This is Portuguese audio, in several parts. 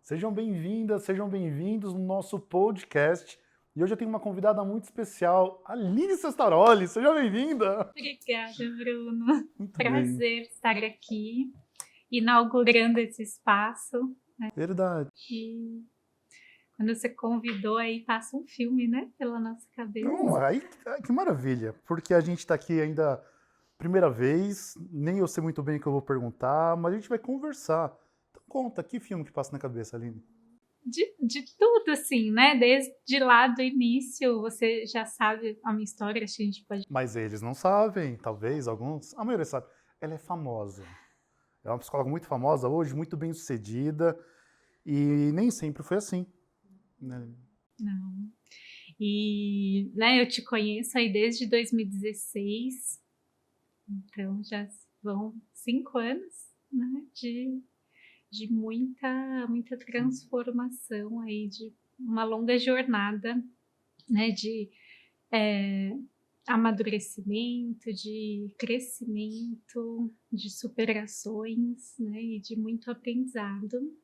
Sejam bem-vindas, sejam bem-vindos no nosso podcast. E hoje eu tenho uma convidada muito especial, Aline Sestaroli. Seja bem-vinda! Obrigada, Bruno. Muito bem. Prazer estar aqui, inaugurando esse espaço. Verdade. E quando você convidou, aí passa um filme, né, pela nossa cabeça. Não, aí, que maravilha, porque a gente está aqui ainda primeira vez, nem eu sei muito bem o que eu vou perguntar, mas a gente vai conversar. Então conta, que filme que passa na cabeça, Aline? De tudo, assim, né? Desde lá do início, você já sabe a minha história, acho que a gente pode... Mas eles não sabem, talvez, alguns. A maioria sabe. Ela é famosa. É uma psicóloga muito famosa hoje, muito bem sucedida, e nem sempre foi assim, né? Não. E, né, eu te conheço aí desde 2016, então já vão 5 anos, né, de muita transformação aí, de uma longa jornada, né, de amadurecimento, de crescimento, de superações, né, e de muito aprendizado,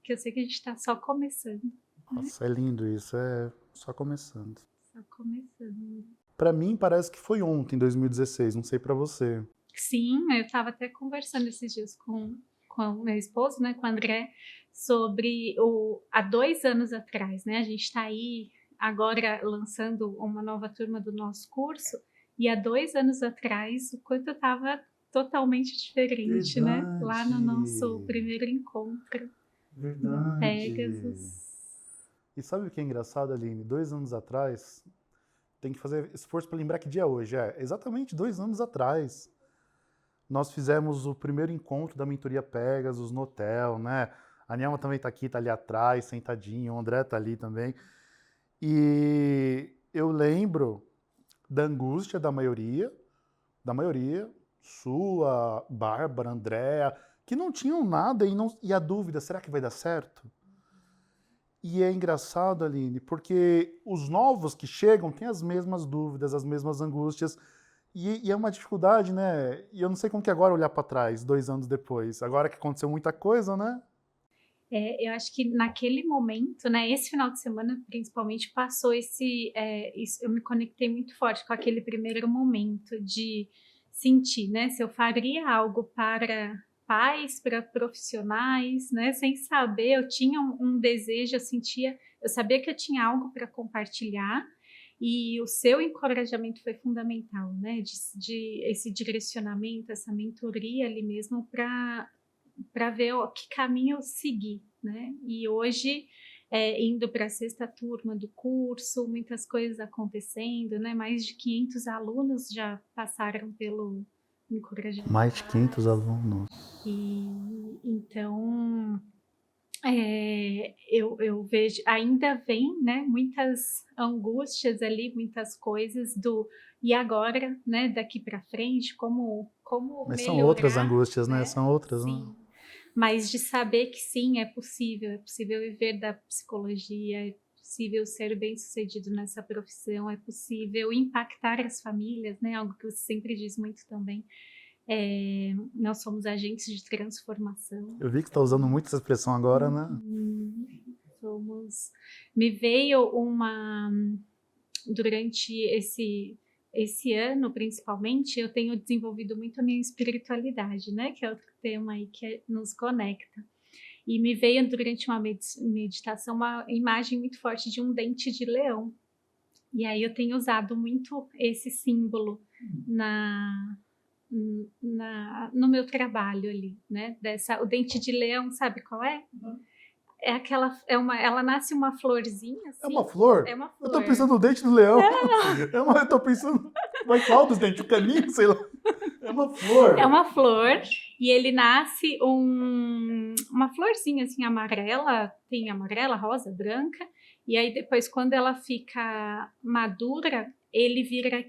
que eu sei que a gente está só começando. Nossa, é lindo isso, é só começando. Só começando. Pra mim parece que foi ontem, 2016, não sei pra você. Sim, eu estava até conversando esses dias com o meu esposo, né, com o André, sobre há 2 anos atrás, né? A gente está aí agora lançando uma nova turma do nosso curso, e há 2 anos atrás o quanto eu estava totalmente diferente, né? Lá no nosso primeiro encontro no Verdade. Pegasus. E sabe o que é engraçado, Aline? 2 anos atrás, tem que fazer esforço pra lembrar que dia é hoje. É exatamente 2 anos atrás. Nós fizemos o primeiro encontro da mentoria Pegasus no hotel, né? A Niama também tá aqui, tá ali atrás, sentadinho, o André tá ali também. E eu lembro da angústia da maioria, sua, Bárbara, Andréa, que não tinham nada e a dúvida, será que vai dar certo? E é engraçado, Aline, porque os novos que chegam têm as mesmas dúvidas, as mesmas angústias, e é uma dificuldade, né? E eu não sei como que agora olhar para trás, 2 anos depois, agora que aconteceu muita coisa, né? Eu acho que naquele momento, né, esse final de semana principalmente passou eu me conectei muito forte com aquele primeiro momento de sentir, né, se eu faria algo para pais, para profissionais, né, sem saber, eu tinha um desejo, eu sabia que eu tinha algo para compartilhar, e o seu encorajamento foi fundamental, né, de esse direcionamento, essa mentoria ali mesmo para ver que caminho eu seguir, né? E hoje, indo para a 6ª turma do curso, muitas coisas acontecendo, né? Mais de 500 alunos já passaram pelo encorajamento. Mais de 500 alunos. E então eu vejo, ainda vem, né, muitas angústias ali, muitas coisas e agora, né, daqui para frente, como Mas são outras melhorar, angústias, né? né? São outras, né? Sim, mas de saber que sim, é possível viver da psicologia, é possível ser bem-sucedido nessa profissão, é possível impactar as famílias, né? Algo que você sempre diz muito também. Nós somos agentes de transformação. Eu vi que você está usando muito essa expressão agora, né? Me veio durante esse ano, principalmente, eu tenho desenvolvido muito a minha espiritualidade, né? Que é outro tema aí que nos conecta. E me veio durante uma meditação uma imagem muito forte de um dente de leão. E aí eu tenho usado muito esse símbolo no meu trabalho ali, né? O dente de leão, sabe qual é? É aquela, ela nasce uma florzinha assim. É uma flor? É uma flor. Eu tô pensando no dente do leão. Eu tô pensando. Vai qual dos dentes? O caninho, sei lá. É uma flor. É uma flor e ele nasce uma florzinha assim amarela, tem amarela, rosa, branca. E aí depois, quando ela fica madura, ele vira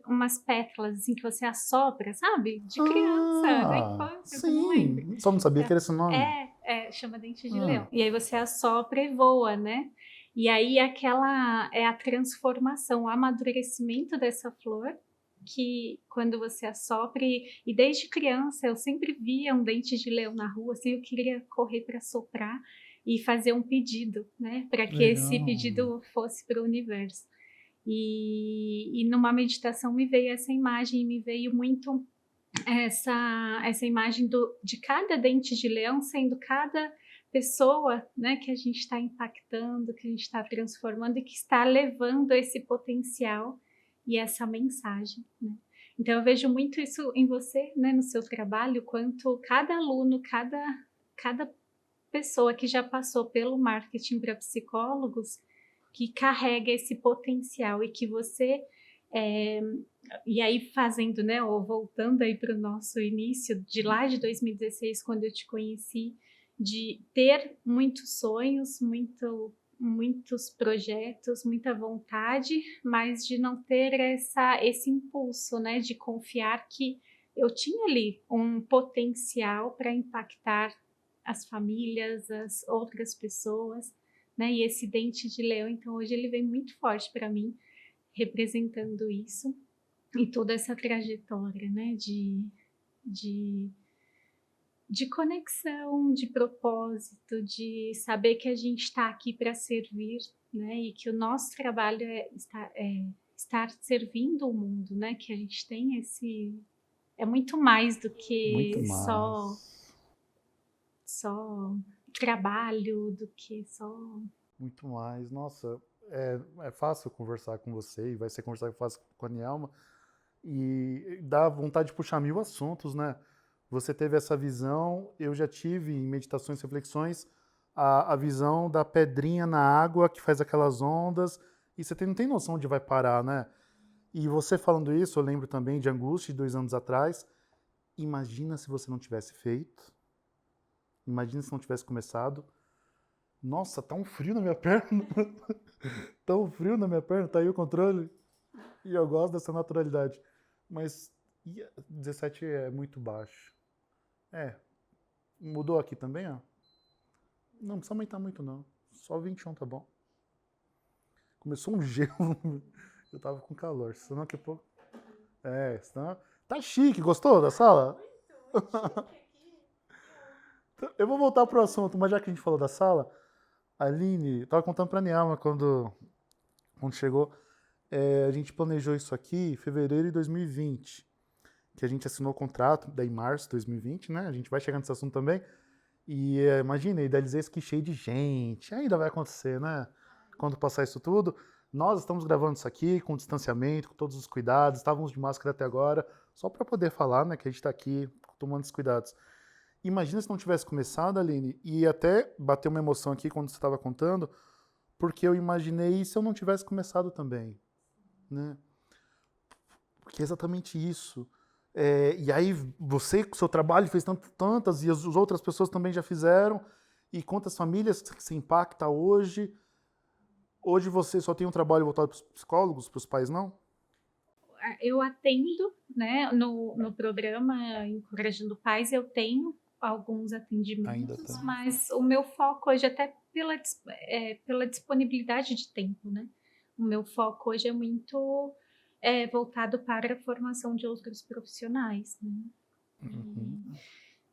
umas pétalas assim que você assopra, sabe? De criança, da infância, você não lembra? Sim, só não sabia que era esse nome. Chama dente de leão. E aí você assopra e voa, né? E aí aquela é a transformação, o amadurecimento dessa flor que quando você assopra, e desde criança eu sempre via um dente de leão na rua, assim, eu queria correr para soprar e fazer um pedido, né, para que esse Legal. pedido fosse para o universo. E numa meditação me veio essa imagem, me veio muito essa imagem de cada dente de leão sendo cada pessoa, né, que a gente está impactando, que a gente está transformando e que está levando esse potencial e essa mensagem, né? Então eu vejo muito isso em você, né, no seu trabalho, quanto cada aluno, cada pessoa que já passou pelo marketing para psicólogos, que carrega esse potencial e que você é, e aí fazendo, né, ou voltando aí para o nosso início, de lá de 2016, quando eu te conheci, de ter muitos sonhos, muitos projetos, muita vontade, mas de não ter esse impulso, né, de confiar que eu tinha ali um potencial para impactar as famílias, as outras pessoas, né, e esse dente de leão, então hoje ele vem muito forte para mim, representando isso e toda essa trajetória, né, de, de conexão, de propósito, de saber que a gente está aqui para servir, né, e que o nosso trabalho estar servindo o mundo, né, que a gente tem é muito mais do Muito que mais. só trabalho, do que só... Muito mais. Nossa, é fácil conversar com você e vai ser conversar fácil com a Nielma. E dá vontade de puxar mil assuntos, né? Você teve essa visão, eu já tive em meditações e reflexões a visão da pedrinha na água que faz aquelas ondas e você não tem noção onde vai parar, né? E você falando isso, eu lembro também de Angústia, de 2 anos atrás. Imagina se você não tivesse feito, imagina se não tivesse começado. Nossa, tá um frio na minha perna. Tá um frio na minha perna, tá aí o controle. E eu gosto dessa naturalidade. Mas 17 é muito baixo. Mudou aqui também, ó? Não precisa aumentar muito, não. Só 21 tá bom. Começou um gelo. Eu tava com calor. Senão daqui a pouco... senão... Tá chique, gostou da sala? Eu vou voltar pro assunto, mas já que a gente falou da sala, a Aline, eu tava contando pra Niama quando chegou, a gente planejou isso aqui em fevereiro de 2020, que a gente assinou o contrato, daí em março de 2020, né? A gente vai chegar nesse assunto também. E imagina, idealizei isso aqui cheio de gente. Ainda vai acontecer, né? Quando passar isso tudo. Nós estamos gravando isso aqui com distanciamento, com todos os cuidados. Estávamos de máscara até agora, só para poder falar, né, que a gente está aqui tomando esses cuidados. Imagina se não tivesse começado, Aline, e até bateu uma emoção aqui quando você estava contando, porque eu imaginei se eu não tivesse começado também, né? Porque é exatamente isso. E aí você, com o seu trabalho, fez tantas, e as outras pessoas também já fizeram, e quantas famílias que se impacta hoje. Hoje você só tem um trabalho voltado para os psicólogos, para os pais, não? Eu atendo, né, no programa Encorajando Pais, eu tenho alguns Ainda atendimentos, tem. mas o meu foco hoje, até pela disponibilidade de tempo, né? O meu foco hoje é muito voltado para a formação de outros profissionais, né? Uhum.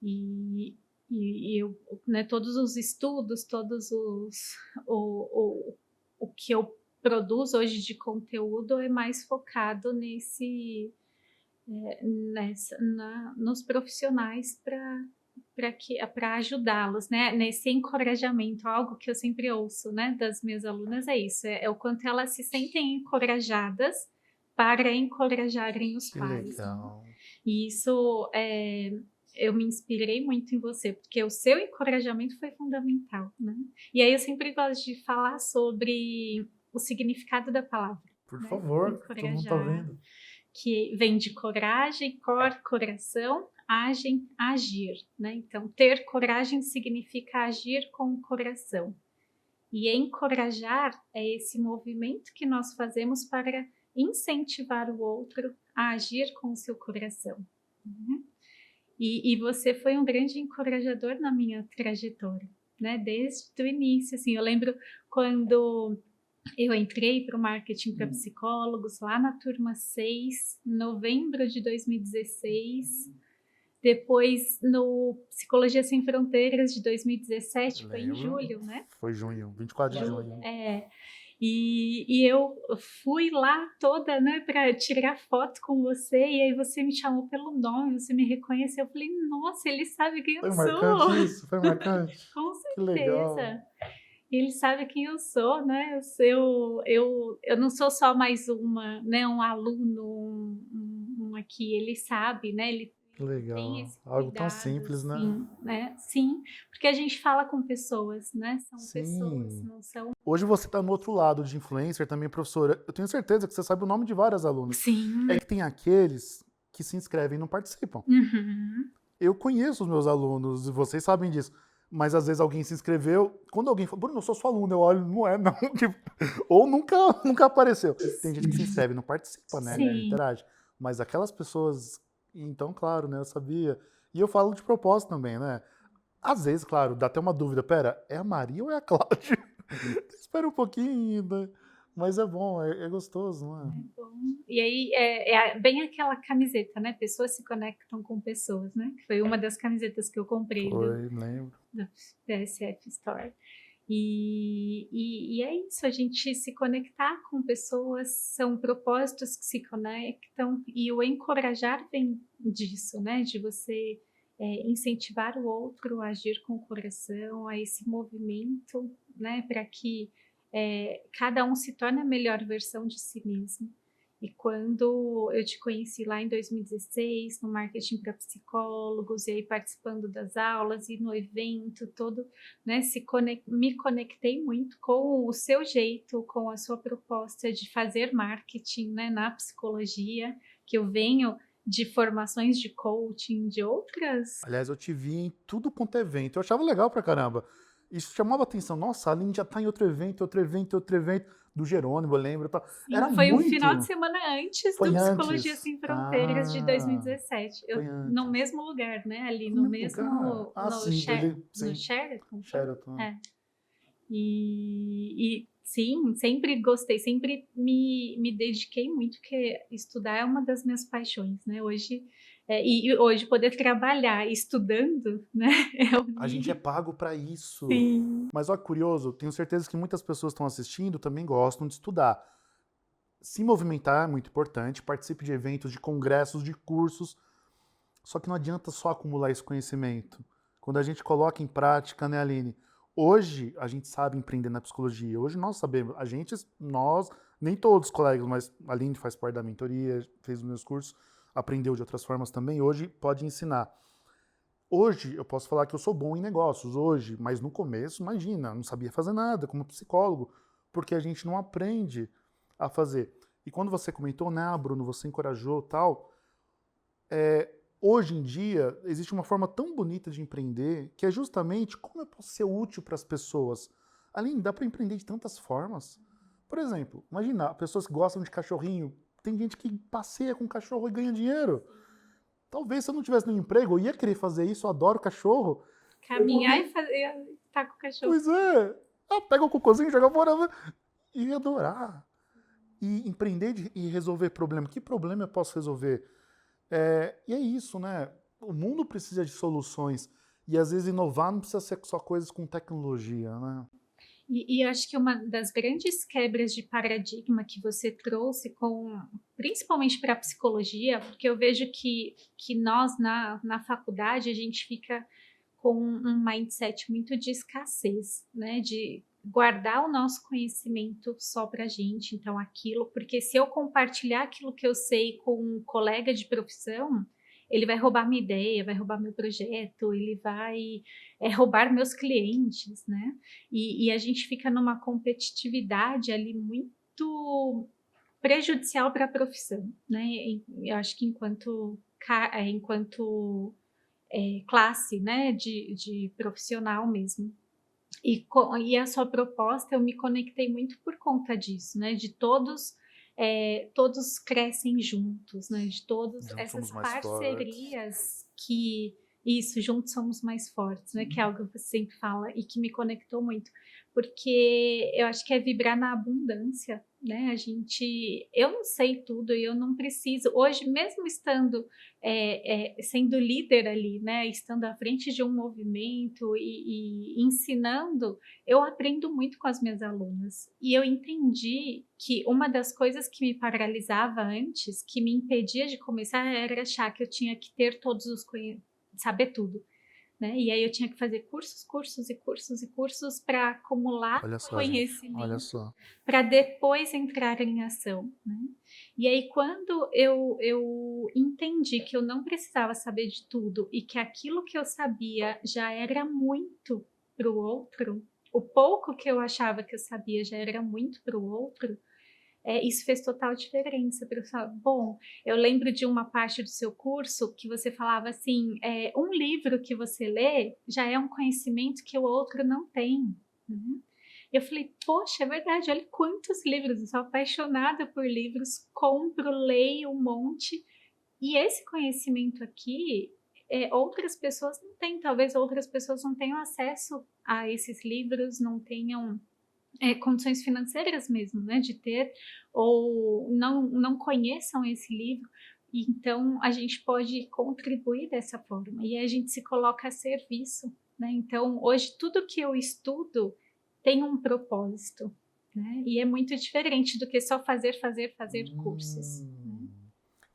E eu, né, todos os estudos, o que eu produzo hoje de conteúdo é mais focado nos profissionais para ajudá-los, né? Nesse encorajamento, algo que eu sempre ouço, né, das minhas alunas é isso, é o quanto elas se sentem encorajadas para encorajarem os Que pais, né? legal. E isso eu me inspirei muito em você, porque o seu encorajamento foi fundamental, né? E aí eu sempre gosto de falar sobre o significado da palavra, Por né? favor, todo mundo tá Encorajar, vendo. que vem de coragem, coração, agem, agir, né? Então, ter coragem significa agir com o coração. E encorajar é esse movimento que nós fazemos para incentivar o outro a agir com o seu coração. Uhum. E você foi um grande encorajador na minha trajetória, né? Desde o início, assim, eu lembro quando Eu entrei para o marketing para psicólogos lá na turma 6, em novembro de 2016. Depois, no Psicologia Sem Fronteiras de 2017, foi em Lembro. julho, né? Foi junho, 24 de junho. E eu fui lá toda, né, para tirar foto com você, e aí você me chamou pelo nome, você me reconheceu. Eu falei, nossa, ele sabe quem eu Foi marcante sou. isso? Foi marcante? Com Que legal. certeza. Ele sabe quem eu sou, né? Eu não sou só mais uma, né, um aluno, um aqui. Ele sabe, né? Ele Que tem legal. esse Algo tão cuidado, simples, né? assim, né? Sim, porque a gente fala com pessoas, né? São pessoas, Sim. não são. Hoje você está no outro lado de influencer, também professora. Eu tenho certeza que você sabe o nome de vários alunos. É Sim. que tem aqueles que se inscrevem e não participam. Uhum. Eu conheço os meus alunos, e vocês sabem disso. Mas às vezes alguém se inscreveu. Quando alguém fala, Bruno, eu sou sua aluno, eu olho, não é, não. Tipo, ou nunca apareceu. Tem gente que se inscreve e não participa, né? Não Sim. interage. Mas aquelas pessoas. Então, claro, né? Eu sabia. E eu falo de propósito também, né? Às vezes, claro, dá até uma dúvida. Pera, é a Maria ou é a Cláudia? Espera um pouquinho ainda. Mas é bom, é gostoso, não é? Bom, e aí bem aquela camiseta, né? Pessoas se conectam com pessoas, né? Que foi uma das camisetas que eu comprei Foi, lembro. do PSF Store. E é isso, a gente se conectar com pessoas, são propósitos que se conectam, e o encorajar vem disso, né? De você incentivar o outro a agir com o coração, a esse movimento, né? Para que cada um se torne a melhor versão de si mesmo. E quando eu te conheci lá em 2016, no marketing para psicólogos, e aí participando das aulas e no evento todo, né, me conectei muito com o seu jeito, com a sua proposta de fazer marketing, né, na psicologia, que eu venho de formações de coaching, de outras. Aliás, eu te vi em tudo quanto é evento. Eu achava legal pra caramba. Isso chamava atenção. Nossa, a Aline já tá em outro evento, outro evento, outro evento. Do Jerônimo, eu lembro. Era Foi um final de muito. semana antes do Foi Psicologia antes. Sem Fronteiras de Ah, 2017. foi No antes. mesmo lugar, né? Ali No no mesmo lugar. mesmo, Ah, sim, ele. no Sim, Sheraton, foi? Sheraton. É. E sim, sempre gostei, sempre me dediquei muito, porque estudar é uma das minhas paixões, né? Hoje, e hoje poder trabalhar estudando, né? É o A gente é nível. pago pra isso. Sim. Mas olha que curioso, tenho certeza que muitas pessoas que estão assistindo também gostam de estudar. Se movimentar é muito importante, participe de eventos, de congressos, de cursos. Só que não adianta só acumular esse conhecimento. Quando a gente coloca em prática, né, Aline? Hoje a gente sabe empreender na psicologia. Hoje nós sabemos, nós, nem todos os colegas, mas a Aline faz parte da mentoria, fez os meus cursos, aprendeu de outras formas também. Hoje pode ensinar. Hoje eu posso falar que eu sou bom em negócios, hoje, mas no começo, imagina, não sabia fazer nada como psicólogo, porque a gente não aprende a fazer. E quando você comentou, né, Bruno, você encorajou tal, hoje em dia existe uma forma tão bonita de empreender que é justamente como eu posso ser útil para as pessoas. Além, dá para empreender de tantas formas. Por exemplo, imagina, pessoas que gostam de cachorrinho, tem gente que passeia com cachorro e ganha dinheiro. Talvez se eu não tivesse no emprego, eu ia querer fazer isso, eu adoro cachorro. Caminhar e tá com o cachorro. Pois é. Pega o cocôzinho, joga fora, né? E ia adorar. E empreender e resolver problema. Que problema eu posso resolver? E é isso, né? O mundo precisa de soluções. E às vezes inovar não precisa ser só coisas com tecnologia, né? E eu acho que uma das grandes quebras de paradigma que você trouxe, principalmente para a psicologia, porque eu vejo que nós na faculdade a gente fica com um mindset muito de escassez, né? De guardar o nosso conhecimento só para a gente, então aquilo, porque se eu compartilhar aquilo que eu sei com um colega de profissão, ele vai roubar minha ideia, vai roubar meu projeto, ele vai roubar meus clientes, né? E a gente fica numa competitividade ali muito prejudicial para a profissão, né? Eu acho que enquanto classe, né, de profissional mesmo. E a sua proposta, eu me conectei muito por conta disso, né? De todos crescem juntos, né? De todas Juntos essas somos mais fortes. parcerias que Isso, juntos somos mais fortes, né? Que é algo que você sempre fala e que me conectou muito, porque eu acho que é vibrar na abundância, né? Eu não sei tudo e eu não preciso. Hoje, mesmo estando sendo líder ali, né? Estando à frente de um movimento e ensinando, eu aprendo muito com as minhas alunas. E eu entendi que uma das coisas que me paralisava antes, que me impedia de começar, era achar que eu tinha que ter todos os conhecimentos, saber tudo, né? E aí eu tinha que fazer cursos, cursos e cursos e cursos para acumular Olha só, gente. Olha conhecimento só. para depois entrar em ação, né? E aí quando eu entendi que eu não precisava saber de tudo e que aquilo que eu sabia já era muito para o outro, o pouco que eu achava que eu sabia já era muito para o outro, isso fez total diferença. Bom, eu lembro de uma parte do seu curso que você falava assim, um livro que você lê já é um conhecimento que o outro não tem. Né? Eu falei, poxa, é verdade, olha quantos livros, eu sou apaixonada por livros, compro, leio um monte, e esse conhecimento aqui, outras pessoas não têm, talvez outras pessoas não tenham acesso a esses livros, não tenham condições financeiras mesmo, né, de ter, ou não conheçam esse livro, então a gente pode contribuir dessa forma, e a gente se coloca a serviço, né, então hoje tudo que eu estudo tem um propósito, né, e é muito diferente do que só fazer cursos. Né?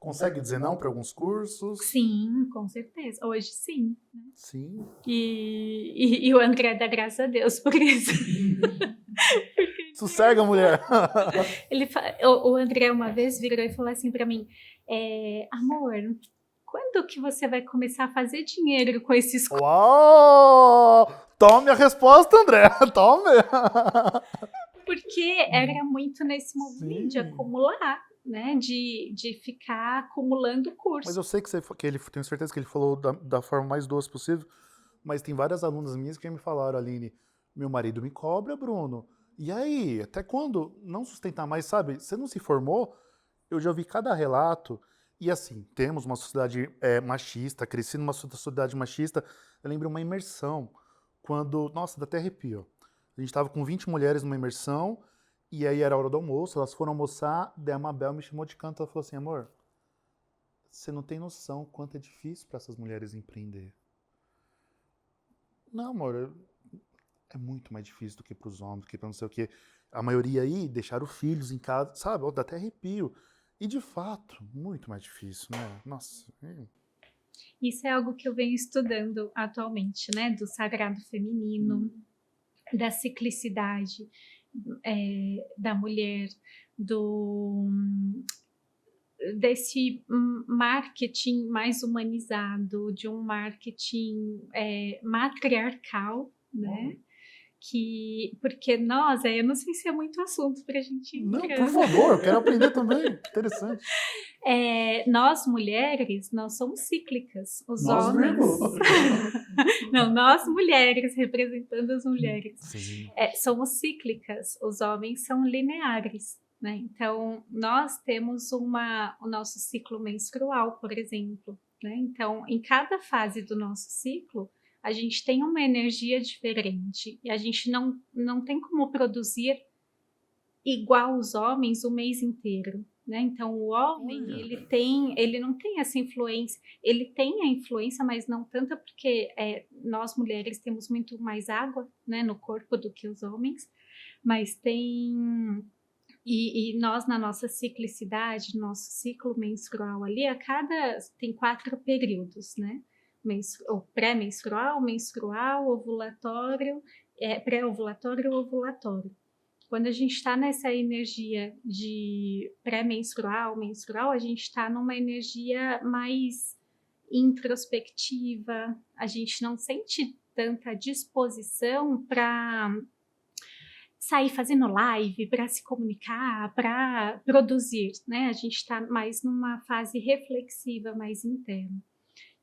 Consegue dizer não para alguns cursos? Sim, com certeza, hoje sim. Né? Sim. E o André dá graças a Deus por isso. Sossega, mulher! O André uma vez virou e falou assim pra mim, amor, quando que você vai começar a fazer dinheiro com esses cursos? Uau! Tome a resposta, André! Tome! Porque era muito nesse movimento de acumular, né? De ficar acumulando curso. Mas eu sei que ele tenho certeza que ele falou da forma mais doce possível, mas tem várias alunas minhas que já me falaram, Aline, meu marido me cobra, Bruno. E aí, até quando não sustentar mais, sabe? Você não se formou? Eu já ouvi cada relato. E assim, temos uma sociedade machista, cresci numa sociedade machista. Eu lembro uma imersão, quando, nossa, dá até arrepio. A gente estava com 20 mulheres numa imersão, e aí era a hora do almoço, elas foram almoçar, daí a Mabel me chamou de canto, ela falou assim, amor, você não tem noção quanto é difícil para essas mulheres empreender. Não, amor, é muito mais difícil do que para os homens, do que para não sei o quê. A maioria aí deixaram filhos em casa, sabe? Dá até arrepio. E de fato, muito mais difícil, né? Nossa. Isso é algo que eu venho estudando atualmente, né? Do sagrado feminino, da ciclicidade da mulher, desse marketing mais humanizado, de um marketing matriarcal, né? Porque nós, eu não sei se é muito assunto para a gente Não, entrar. por favor, eu quero aprender também. Interessante. Nós mulheres, nós somos cíclicas. Os nós homens. Não, nós mulheres, representando as mulheres. Somos cíclicas. Os homens são lineares. Né? Então, nós temos o nosso ciclo menstrual, por exemplo. Né? Então, em cada fase do nosso ciclo, a gente tem uma energia diferente e a gente não tem como produzir igual os homens o mês inteiro. Né? Então, o homem, ele não tem essa influência, ele tem a influência, mas não tanta, porque nós mulheres temos muito mais água, né, no corpo do que os homens, mas tem... E nós, na nossa ciclicidade, nosso ciclo menstrual ali, tem 4 períodos, né? O pré-menstrual, menstrual, ovulatório, pré-ovulatório e ovulatório. Quando a gente está nessa energia de pré-menstrual, menstrual, a gente está numa energia mais introspectiva, a gente não sente tanta disposição para sair fazendo live, para se comunicar, para produzir, né? A gente está mais numa fase reflexiva, mais interna.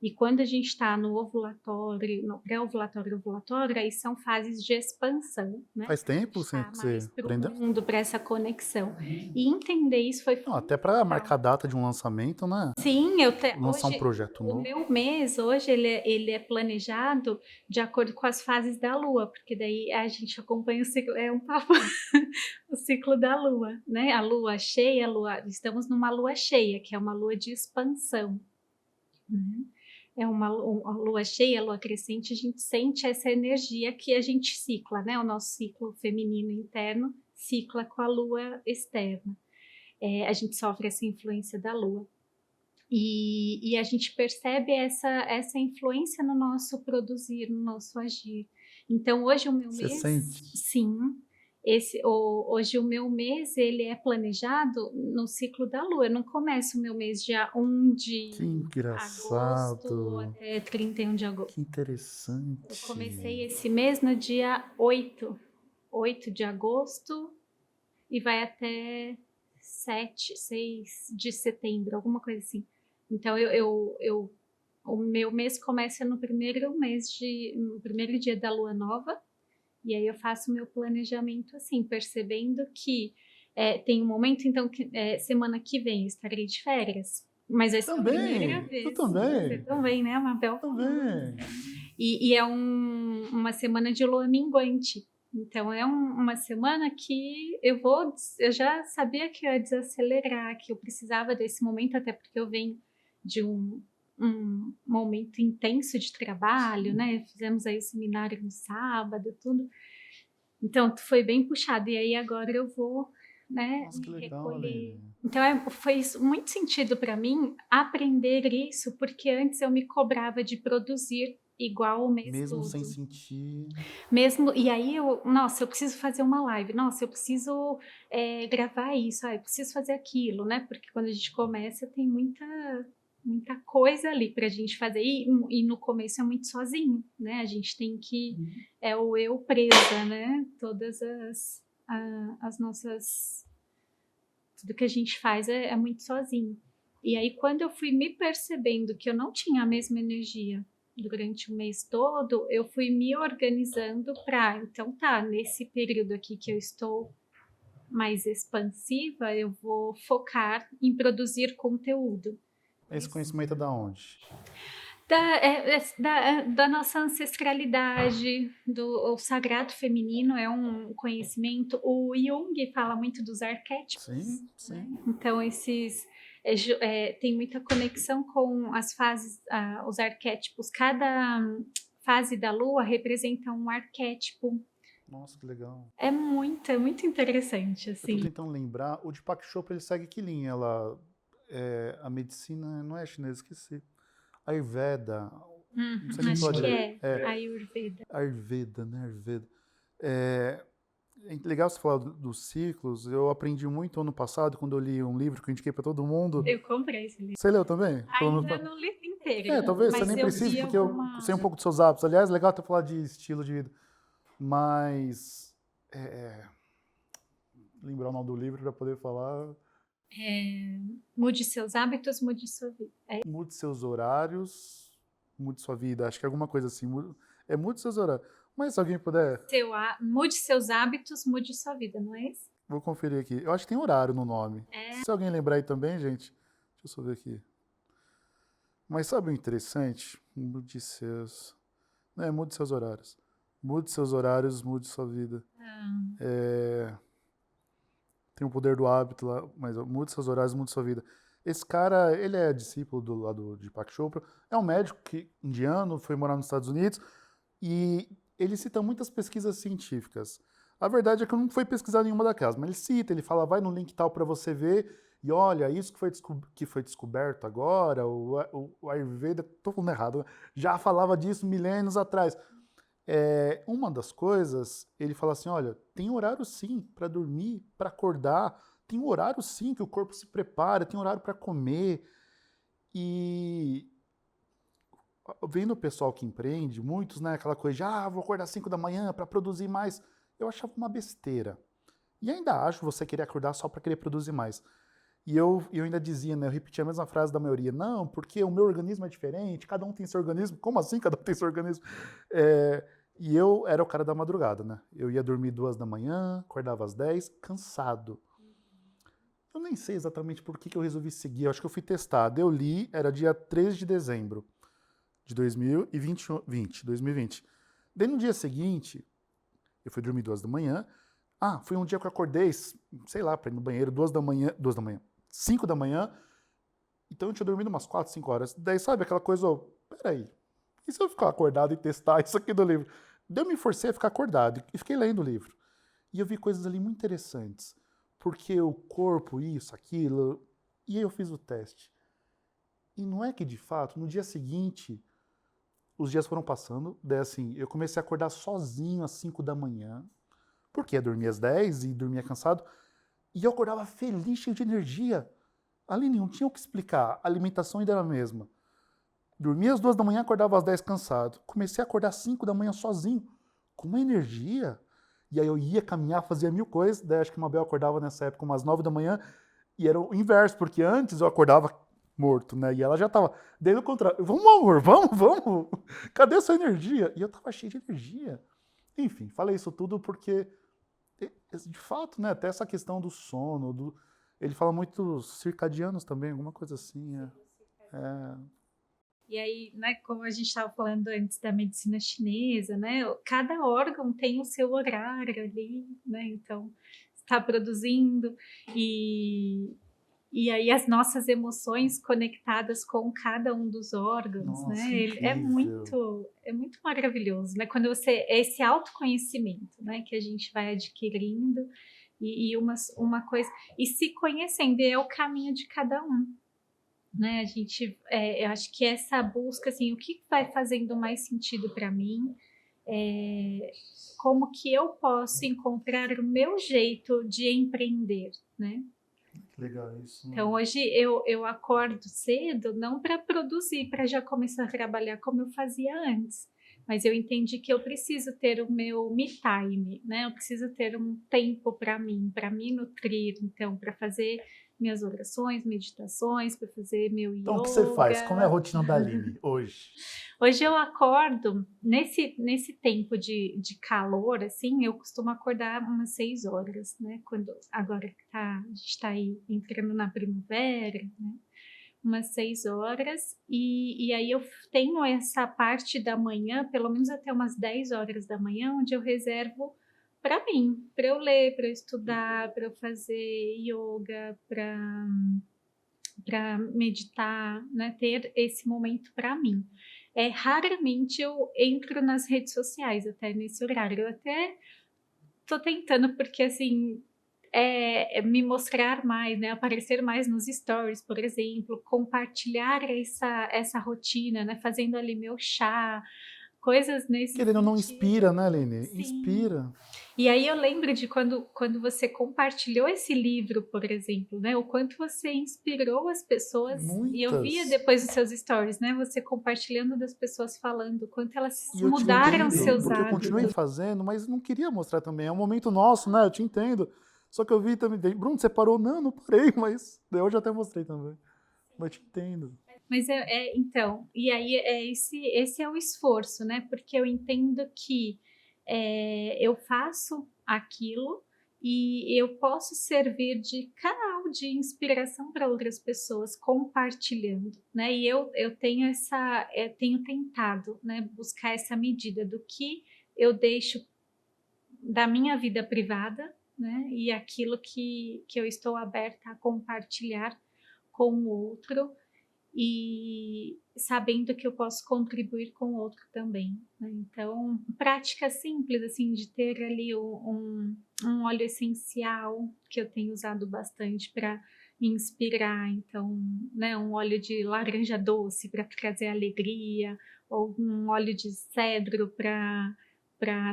E quando a gente está no ovulatório, no pré-ovulatório, ovulatório, aí são fases de expansão, né? Faz tempo Está que mais você para o aprendeu? mundo, para essa conexão. E entender isso foi Não, até para fundamental. marcar a data de um lançamento, né? Sim, Lançar um hoje projeto o novo. meu mês hoje ele é planejado de acordo com as fases da Lua, porque daí a gente acompanha o ciclo, é um papo, o ciclo da Lua, né? A Lua cheia, estamos numa Lua cheia, que é uma Lua de expansão, né? É uma Lua cheia, Lua crescente, a gente sente essa energia que a gente cicla, né? O nosso ciclo feminino interno cicla com a Lua externa. A gente sofre essa influência da Lua. E a gente percebe essa influência no nosso produzir, no nosso agir. Então, hoje o meu Você mês, sente? sim, hoje o meu mês, ele é planejado no ciclo da Lua. Eu não começo o meu mês dia 1 Que de agosto engraçado. até 31 de agosto. Que Eu interessante. comecei esse mês no dia 8 de agosto e vai até 6 de setembro, alguma coisa assim. Então, o meu mês começa no primeiro dia da lua nova, e aí eu faço o meu planejamento assim, percebendo que tem um momento, então, que semana que vem eu estarei de férias, mas vai ser a primeira Também, eu vez. Você também, também, né, Mabel? também. E é uma semana de lua minguante. Então é uma semana que eu já sabia que eu ia desacelerar, que eu precisava desse momento, até porque eu venho de um momento intenso de trabalho, né? Fizemos aí o seminário no sábado, tudo. Então foi bem puxado. E aí agora eu vou, né, Nossa, que me legal, recolher. Aline. Então foi muito sentido para mim aprender isso, porque antes eu me cobrava de produzir igual o mês Mesmo sem todo. sentir. Mesmo, e aí nossa, eu preciso fazer uma live, nossa, eu preciso gravar isso, eu preciso fazer aquilo, né? Porque quando a gente começa tem muita coisa ali pra gente fazer, e no começo é muito sozinho, né? A gente tem que, é o eu presa, né? Todas as nossas, tudo que a gente faz é muito sozinho. E aí quando eu fui me percebendo que eu não tinha a mesma energia durante o mês todo, eu fui me organizando para, então tá, nesse período aqui que eu estou mais expansiva, eu vou focar em produzir conteúdo. Esse conhecimento é da onde? Da nossa ancestralidade, o sagrado feminino é um conhecimento. O Jung fala muito dos arquétipos, Sim, né? sim. Então, tem muita conexão com as fases, os arquétipos. Cada fase da lua representa um arquétipo. Nossa, que legal. É muito interessante, Eu tô assim. tentando lembrar. O Deepak Chopra, ele segue que linha? A medicina não é chinesa, esqueci. Ayurveda. Não sei nem Acho falar que direito. é Ayurveda. Ayurveda, né? Ayurveda. É legal você falar dos ciclos. Eu aprendi muito ano passado, quando eu li um livro que eu indiquei para todo mundo. Eu comprei esse livro. Você leu também? Ainda não li inteiro, Talvez, você mas nem eu precise, vi porque eu sei um pouco dos seus hábitos. Aliás, legal até falar de estilo de vida. Mas, lembrar o nome do livro para poder falar. Mude seus hábitos, mude sua vida. Mude seus horários, mude sua vida. Acho que é alguma coisa assim. Mude seus horários. Mas se alguém puder, Mude seus hábitos, mude sua vida, não é isso? vou conferir aqui. Eu acho que tem horário no nome. Se alguém lembrar aí também, gente, deixa eu só ver aqui. Mas sabe o interessante? Mude seus. Não é, mude seus horários. Mude seus horários, mude sua vida. Tem o poder do hábito lá, mas mude seus horários, mude sua vida. Esse cara, ele é discípulo do lado de Deepak Chopra, é um médico indiano, foi morar nos Estados Unidos, e ele cita muitas pesquisas científicas. A verdade é que eu não fui pesquisar nenhuma daquelas, mas ele cita, ele fala, vai no link tal para você ver, e olha, isso que foi descoberto agora, o Ayurveda, tô falando errado, né? Já falava disso milênios atrás. Uma das coisas, ele fala assim, olha, tem horário sim para dormir, para acordar, tem horário sim que o corpo se prepara, tem horário para comer. E vendo o pessoal que empreende, muitos, né, aquela coisa de, vou acordar às 5 da manhã para produzir mais, eu achava uma besteira. E ainda acho você querer acordar só para querer produzir mais. E eu ainda dizia, né, eu repetia a mesma frase da maioria, não, porque o meu organismo é diferente, cada um tem seu organismo. Como assim cada um tem seu organismo? É, e eu era o cara da madrugada, né? Eu ia dormir 2 da manhã, acordava às 10, cansado. Eu nem sei exatamente por que eu resolvi seguir, eu acho que eu fui testado. Eu li, era dia 13 de dezembro de 2020. Daí no dia seguinte, eu fui dormir 2 da manhã. Ah, foi um dia que eu acordei, sei lá, pra ir no banheiro, 2 da manhã, 5 da manhã. Então eu tinha dormido umas 4, 5 horas. Daí, sabe, aquela coisa, peraí, e se eu ficar acordado e testar isso aqui do livro? Daí eu me forcei a ficar acordado e fiquei lendo o livro. E eu vi coisas ali muito interessantes. Porque o corpo, isso, aquilo. E aí eu fiz o teste. E não é que, de fato, no dia seguinte, os dias foram passando. Daí, assim, eu comecei a acordar sozinho às 5 da manhã. Porque ia dormir às 10 e dormia cansado. E eu acordava feliz, cheio de energia. Aline, não tinha o que explicar. A alimentação ainda era a mesma. Dormia às 2 da manhã, acordava às 10 cansado. Comecei a acordar às 5 da manhã sozinho, com uma energia. E aí eu ia caminhar, fazia mil coisas. Daí acho que a Mabel acordava nessa época umas 9 da manhã. E era o inverso, porque antes eu acordava morto, né? E ela já tava. Daí no contrário, vamos, amor, vamos. Cadê a sua energia? E eu tava cheio de energia. Enfim, falei isso tudo porque, de fato, né? Até essa questão do sono, ele fala muito dos circadianos também, alguma coisa assim. É, E aí, né, como a gente estava falando antes da medicina chinesa, né, cada órgão tem o seu horário ali, né, então está produzindo e, e aí as nossas emoções conectadas com cada um dos órgãos, né, nossa, incrível. é muito maravilhoso, né, quando você, esse autoconhecimento, né, que a gente vai adquirindo e uma coisa, e se conhecendo, é o caminho de cada um, né? A gente, eu acho que essa busca, assim, o que vai fazendo mais sentido para mim, é, como que eu posso encontrar o meu jeito de empreender, né? Que legal isso, Então, mano. hoje eu acordo cedo, não para produzir, para já começar a trabalhar como eu fazia antes, mas eu entendi que eu preciso ter o meu me time, né? Eu preciso ter um tempo para me nutrir, então, para fazer minhas orações, meditações, para fazer meu Então, o que você faz? Como é a yoga. rotina da Aline hoje? Hoje eu acordo, nesse tempo de calor, assim, eu costumo acordar umas 6 horas, né? Quando, agora que a gente está aí entrando na primavera, né? Umas 6 horas, e aí eu tenho essa parte da manhã, pelo menos até umas 10 horas da manhã, onde eu reservo para mim, para eu ler, para eu estudar, para eu fazer yoga, para meditar, né? Ter esse momento para mim. Raramente eu entro nas redes sociais até nesse horário. Eu até tô tentando, porque assim, me mostrar mais, né? Aparecer mais nos stories, por exemplo, compartilhar essa rotina, né? Fazendo ali meu chá, coisas nesse Querendo ou não sentido. inspira, né, Aline? Sim. Inspira. E aí eu lembro de quando você compartilhou esse livro, por exemplo, né? O quanto você inspirou as pessoas. E eu via Muitas. depois dos seus stories, né? Você compartilhando das pessoas falando o quanto elas E eu te mudaram entendo, seus porque eu continuei hábitos. fazendo, mas não queria mostrar também. É um momento nosso, né? Eu te entendo. Só que eu vi também. Bruno, você parou? Não, não parei, mas daí eu já até mostrei também. Mas te entendo. Mas então, e aí esse é o esforço, né? Porque eu entendo que eu faço aquilo e eu posso servir de canal de inspiração para outras pessoas, compartilhando, né? E eu tenho tenho tentado, né, buscar essa medida do que eu deixo da minha vida privada, né? E aquilo que eu estou aberta a compartilhar com o outro e sabendo que eu posso contribuir com o outro também, né? Então, prática simples, assim, de ter ali um óleo essencial que eu tenho usado bastante para me inspirar, então, né, um óleo de laranja doce para trazer alegria, ou um óleo de cedro para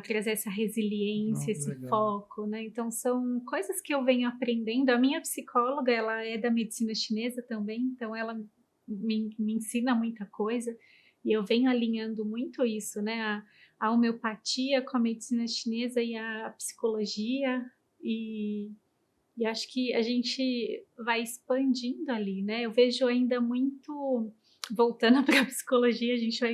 trazer essa resiliência, Não, que esse legal. foco, né? Então são coisas que eu venho aprendendo. A minha psicóloga, ela é da medicina chinesa também, então ela me ensina muita coisa, e eu venho alinhando muito isso, né? A homeopatia com a medicina chinesa e a psicologia, e, E acho que a gente vai expandindo ali, né? Eu vejo ainda muito, voltando para a psicologia, a gente vai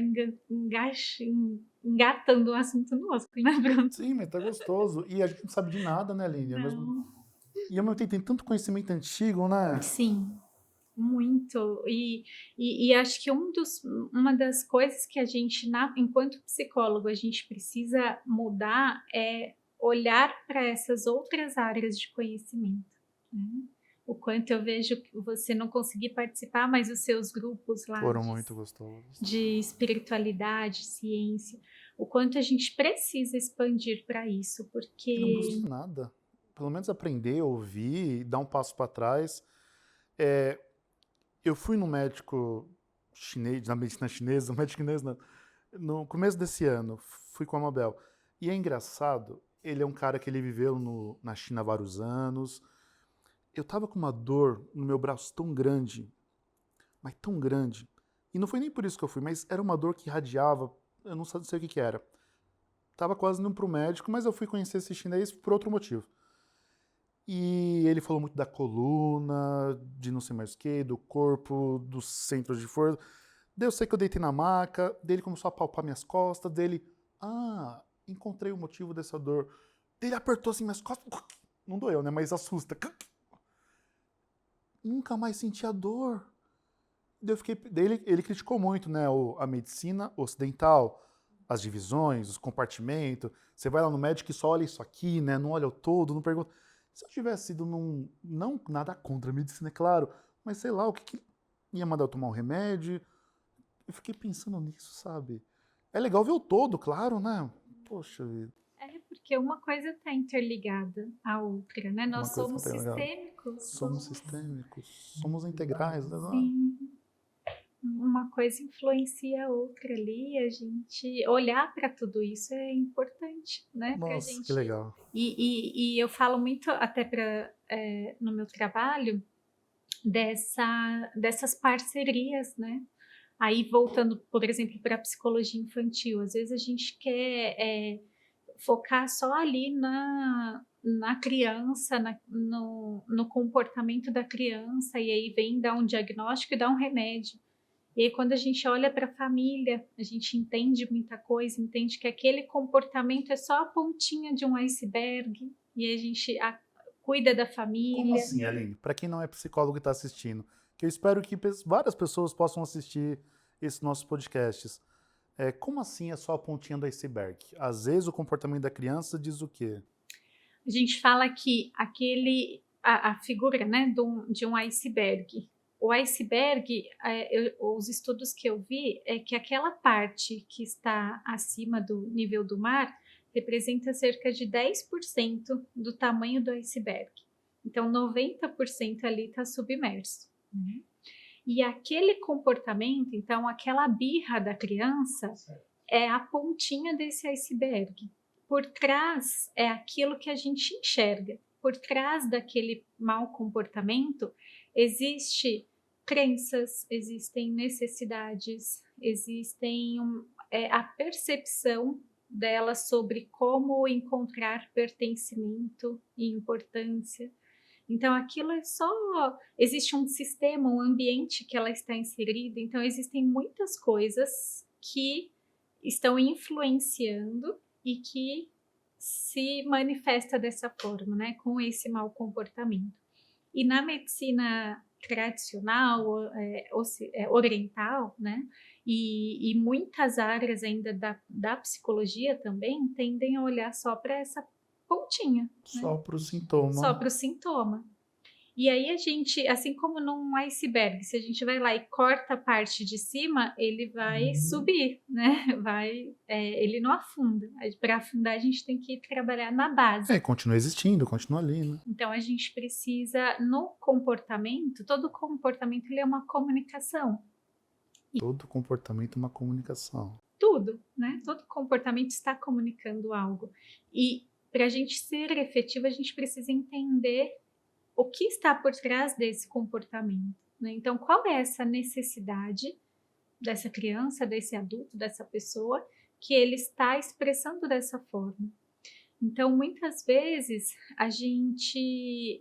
engatando um assunto nosso, né, Bruno? Sim, mas tá gostoso. E a gente não sabe de nada, né, Aline? Não. E ao mesmo tempo tem tanto conhecimento antigo, né? Sim, muito. E acho que uma das coisas que a gente, enquanto psicólogo, a gente precisa mudar é olhar para essas outras áreas de conhecimento, né? O quanto eu vejo que você não conseguir participar, mas os seus grupos lá Foram muito gostosos. de espiritualidade, ciência, o quanto a gente precisa expandir para isso, E não custa porque nada. Pelo menos aprender, ouvir, dar um passo para trás. Eu fui no médico chinês, na medicina chinesa, no médico chinês, no começo desse ano, fui com a Mabel. E é engraçado, ele é um cara que ele viveu na China há vários anos. Eu tava com uma dor no meu braço tão grande, mas tão grande. E não foi nem por isso que eu fui, mas era uma dor que irradiava, eu não sei o que que era. Tava quase indo pro médico, mas eu fui conhecer esse chinês por outro motivo. E ele falou muito da coluna, de não sei mais o que, do corpo, dos centros de força. Daí eu sei que eu deitei na maca, dele começou a palpar minhas costas, dele, encontrei o motivo dessa dor. Ele apertou assim minhas costas, não doeu, né, mas assusta. Nunca mais senti a dor. Daí eu fiquei, ele criticou muito, né, a medicina ocidental, as divisões, os compartimentos. Você vai lá no médico e só olha isso aqui, né, não olha o todo, não pergunta. Se eu tivesse ido não nada contra a medicina, é claro, mas sei lá, o que ia mandar eu tomar um remédio? Eu fiquei pensando nisso, sabe? É legal ver o todo, claro, né? Poxa vida, é porque uma coisa está interligada à outra, né? uma Nós coisa que não somos tem legal. sistêmicos, Somos sistêmicos, somos integrais, né? sim, uma coisa influencia a outra ali, a gente olhar para tudo isso é importante, né? Para a Nossa, que gente. legal. E eu falo muito até no meu trabalho dessas parcerias, né? Aí voltando, por exemplo, para a psicologia infantil, às vezes a gente quer focar só ali na criança, no comportamento da criança, e aí vem dar um diagnóstico e dar um remédio. E aí, quando a gente olha para a família, a gente entende muita coisa, entende que aquele comportamento é só a pontinha de um iceberg, e aí a gente cuida da Como família. assim, Aline? Para quem não é psicólogo e está assistindo, que eu espero que várias pessoas possam assistir esses nossos podcasts. Como assim é só a pontinha do iceberg? Às vezes o comportamento da criança diz o quê? A gente fala que a figura, né, de um iceberg. O iceberg, os estudos que eu vi é que aquela parte que está acima do nível do mar representa cerca de 10% do tamanho do iceberg. Então, 90% ali está submerso. E aquele comportamento, então, aquela birra da criança é a pontinha desse iceberg. Por trás é aquilo que a gente enxerga. Por trás daquele mau comportamento existe crenças, existem necessidades, existem a percepção dela sobre como encontrar pertencimento e importância. Então, aquilo é só. Existe um sistema, um ambiente que ela está inserida, então, existem muitas coisas que estão influenciando e que se manifesta dessa forma, né, com esse mau comportamento. E na medicina tradicional, oriental, né, e muitas áreas ainda da psicologia também tendem a olhar só para essa pontinha, né, Só para o só sintoma. para o sintoma. E aí a gente, assim como num iceberg, se a gente vai lá e corta a parte de cima, ele vai subir, né? Ele não afunda. Para afundar a gente tem que trabalhar na base. Continua existindo, continua ali, né? Então a gente precisa no comportamento, todo comportamento ele é uma comunicação. Todo comportamento é uma comunicação. Tudo, né? Todo comportamento está comunicando algo. E para a gente ser efetivo, a gente precisa entender o que está por trás desse comportamento, né? Então, qual é essa necessidade dessa criança, desse adulto, dessa pessoa que ele está expressando dessa forma? Então, muitas vezes a gente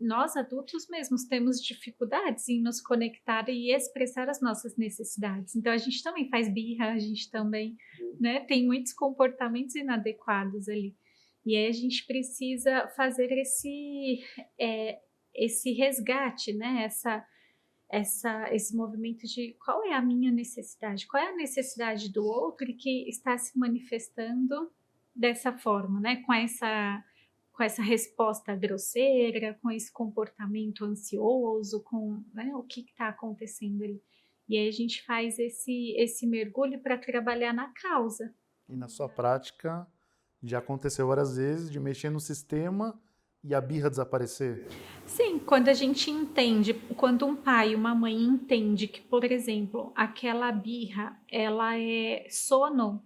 nós adultos mesmos temos dificuldades em nos conectar e expressar as nossas necessidades. Então a gente também faz birra, a gente também, né, tem muitos comportamentos inadequados ali. E aí a gente precisa fazer esse resgate, né, esse movimento de qual é a minha necessidade, qual é a necessidade do outro que está se manifestando dessa forma, né, com essa resposta grosseira, com esse comportamento ansioso, com, né, o que está acontecendo ali. E aí a gente faz esse mergulho para trabalhar na causa. E na sua prática, já aconteceu várias vezes de mexer no sistema e a birra desaparecer? Sim, quando a gente entende, quando um pai e uma mãe entende que, por exemplo, aquela birra, ela é sono,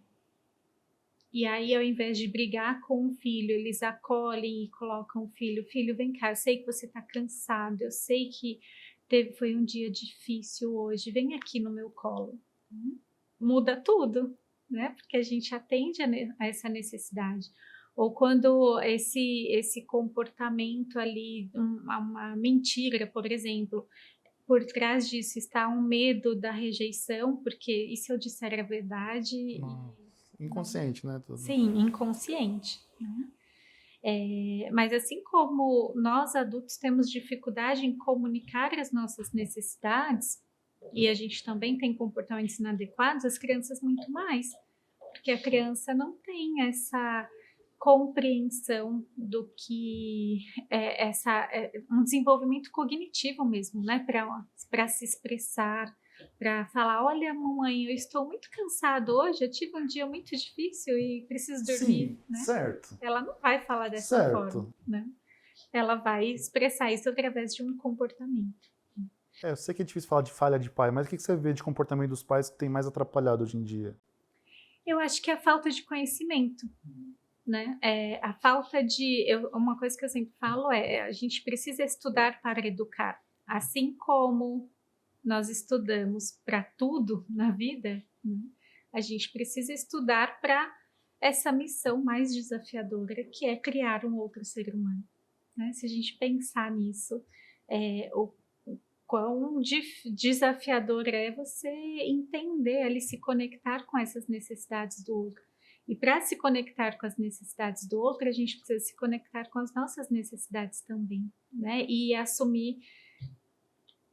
e aí ao invés de brigar com o filho, eles acolhem e colocam o filho, filho, vem cá, eu sei que você está cansado, eu sei que foi um dia difícil hoje, vem aqui no meu colo. Muda tudo, né? Porque a gente atende a essa necessidade. Ou quando esse comportamento ali, uma mentira, por exemplo, por trás disso está um medo da rejeição, porque e se eu disser a verdade? Nossa, inconsciente, né? Tudo. Sim, inconsciente. Né? Mas assim como nós adultos temos dificuldade em comunicar as nossas necessidades, e a gente também tem comportamentos inadequados, as crianças muito mais, porque a criança não tem essa compreensão do que um desenvolvimento cognitivo mesmo, né, para se expressar, para falar, olha, mamãe, eu estou muito cansado hoje, eu tive um dia muito difícil e preciso dormir. Sim, né? certo. Ela não vai falar dessa forma, né? Ela vai expressar isso através de um comportamento. Eu sei que é difícil falar de falha de pai, mas o que você vê de comportamento dos pais que tem mais atrapalhado hoje em dia? Eu acho que é a falta de conhecimento, né? A falta de... uma coisa que eu sempre falo a gente precisa estudar para educar. Assim como nós estudamos para tudo na vida, né? A gente precisa estudar para essa missão mais desafiadora, que é criar um outro ser humano. Né? Se a gente pensar nisso, o quão desafiador é você entender ali, se conectar com essas necessidades do outro. E para se conectar com as necessidades do outro, a gente precisa se conectar com as nossas necessidades também, né? E assumir.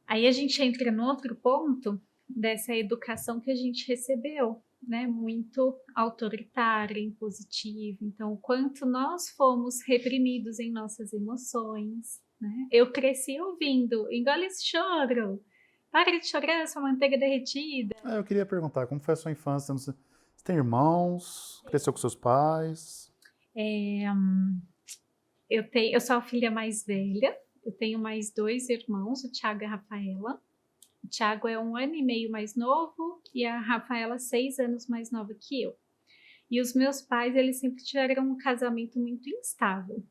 Aí a gente entra no outro ponto dessa educação que a gente recebeu, né? Muito autoritária, impositiva. Então, o quanto nós fomos reprimidos em nossas emoções, né? Eu cresci ouvindo, engole esse choro, para de chorar, sua manteiga derretida. Eu queria perguntar, como foi a sua infância? Você tem irmãos? Cresceu com seus pais? Eu sou a filha mais velha, eu tenho mais 2 irmãos, o Thiago e a Rafaela. O Thiago é 1 ano e meio mais novo e a Rafaela 6 anos mais nova que eu. E os meus pais, eles sempre tiveram um casamento muito instável.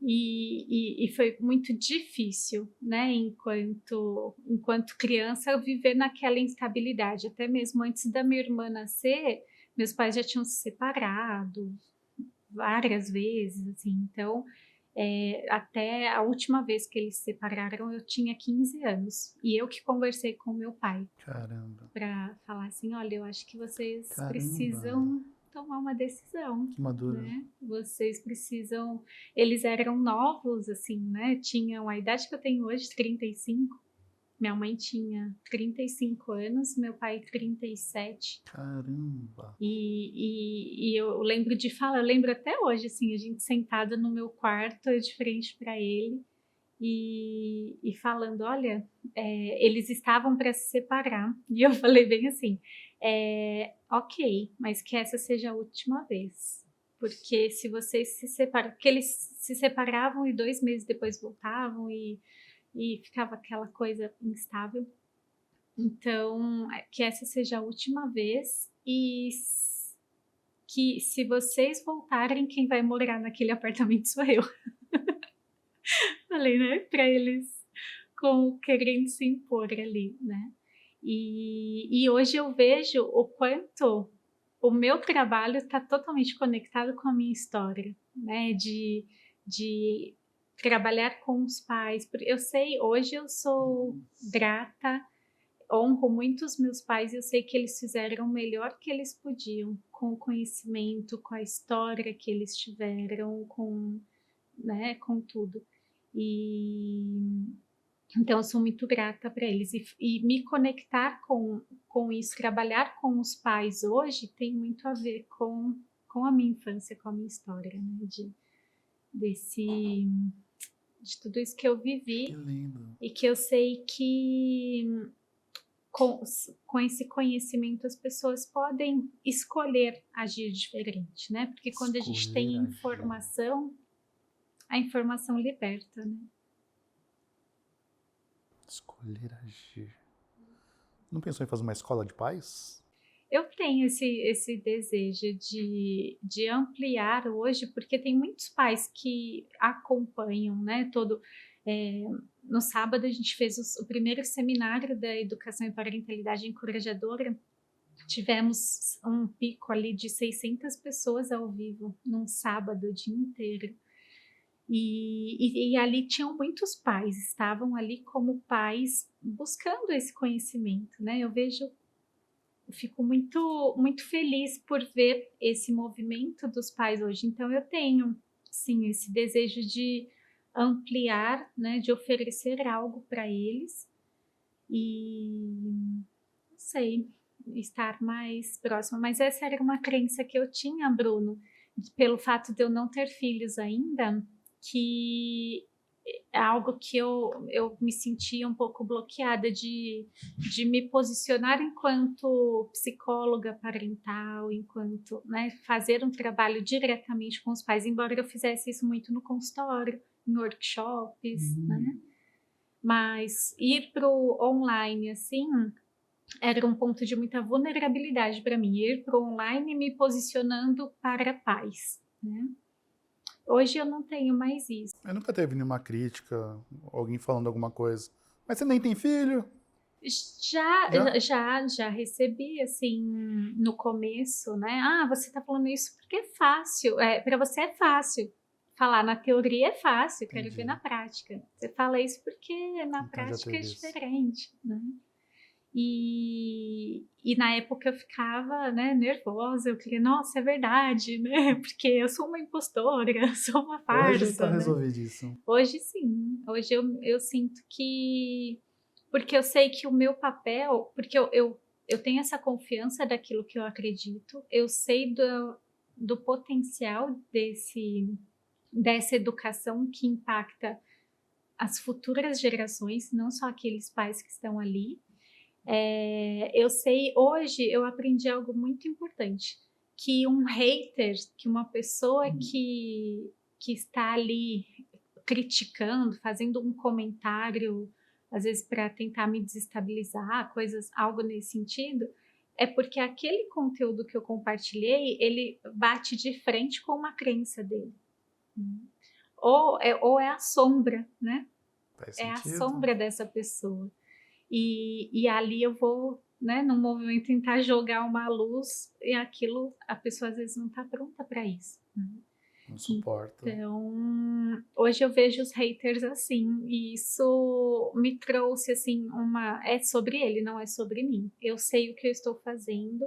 E foi muito difícil, né, enquanto criança, eu viver naquela instabilidade. Até mesmo antes da minha irmã nascer, meus pais já tinham se separado várias vezes, assim. Então, até a última vez que eles se separaram, eu tinha 15 anos. E eu que conversei com meu pai. Caramba. Para falar assim, olha, eu acho que vocês Caramba. precisam tomar uma decisão. Que maduro. Né? Vocês precisam... Eles eram novos, assim, né? Tinham a idade que eu tenho hoje, 35. Minha mãe tinha 35 anos, meu pai 37. Caramba. E eu lembro de falar, eu lembro até hoje, assim, a gente sentada no meu quarto, eu de frente para ele, e falando, olha, eles estavam para se separar. E eu falei bem assim, ok, mas que essa seja a última vez. Porque se vocês se separam, porque eles se separavam e 2 meses depois voltavam e ficava aquela coisa instável. Então, que essa seja a última vez e que se vocês voltarem, quem vai morar naquele apartamento sou eu. Falei, né? Para eles querendo se impor ali, né? E hoje eu vejo o quanto o meu trabalho está totalmente conectado com a minha história, né? De de trabalhar com os pais. Eu sei, hoje eu sou grata, honro muito os meus pais, eu sei que eles fizeram o melhor que eles podiam, com o conhecimento, com a história que eles tiveram, né, com tudo. E então eu sou muito grata para eles. E me conectar com isso, trabalhar com os pais hoje tem muito a ver com a minha infância, com a minha história, né? De tudo isso que eu Que vivi lindo. e que eu sei que com esse conhecimento as pessoas podem escolher agir diferente, né? Porque quando a gente tem Escolher agir. informação, a informação liberta, né? Escolher agir. Não pensou em fazer uma escola de pais? Eu tenho esse desejo de ampliar hoje, porque tem muitos pais que acompanham, né, no sábado a gente fez o primeiro seminário da educação e parentalidade encorajadora, tivemos um pico ali de 600 pessoas ao vivo, num sábado o dia inteiro. E ali tinham muitos pais, estavam ali como pais buscando esse conhecimento, né? Eu fico muito feliz por ver esse movimento dos pais hoje. Então eu tenho, sim, esse desejo de ampliar, né, de oferecer algo para eles e não sei, estar mais próxima. Mas essa era uma crença que eu tinha, Bruno, pelo fato de eu não ter filhos ainda, que é algo que eu me sentia um pouco bloqueada de me posicionar enquanto psicóloga parental, enquanto, né, fazer um trabalho diretamente com os pais, embora eu fizesse isso muito no consultório, em workshops, né? Mas ir para o online, assim, era um ponto de muita vulnerabilidade para mim, ir para o online me posicionando para pais, né? Hoje eu não tenho mais isso. Eu nunca teve nenhuma crítica, alguém falando alguma coisa. Mas você nem tem filho? Já? Já recebi, assim, no começo, né? Ah, você tá falando isso porque é fácil. Para você é fácil. Falar na teoria é fácil, quero ver Entendi. na prática. Você fala isso porque na Então já prática é teve isso. diferente, né? E na época eu ficava, né, nervosa, eu queria, nossa, é verdade, né? Porque eu sou uma impostora, sou uma Hoje tá farsa, né? resolvidíssimo. Hoje sim, hoje eu sinto que. Porque eu sei que o meu papel. Porque eu tenho essa confiança daquilo que eu acredito, eu sei do potencial dessa educação que impacta as futuras gerações, não só aqueles pais que estão ali. Eu sei, hoje eu aprendi algo muito importante, que um hater, que uma pessoa que está ali criticando, fazendo um comentário, às vezes para tentar me desestabilizar, algo nesse sentido, é porque aquele conteúdo que eu compartilhei, ele bate de frente com uma crença dele. Ou é a sombra, né? Faz É a sentido. sombra dessa pessoa. E ali eu vou, né, num movimento tentar jogar uma luz e aquilo, a pessoa às vezes não está pronta para isso. Não suporta. Então, hoje eu vejo os haters assim, e isso me trouxe assim é sobre ele, não é sobre mim. Eu sei o que eu estou fazendo,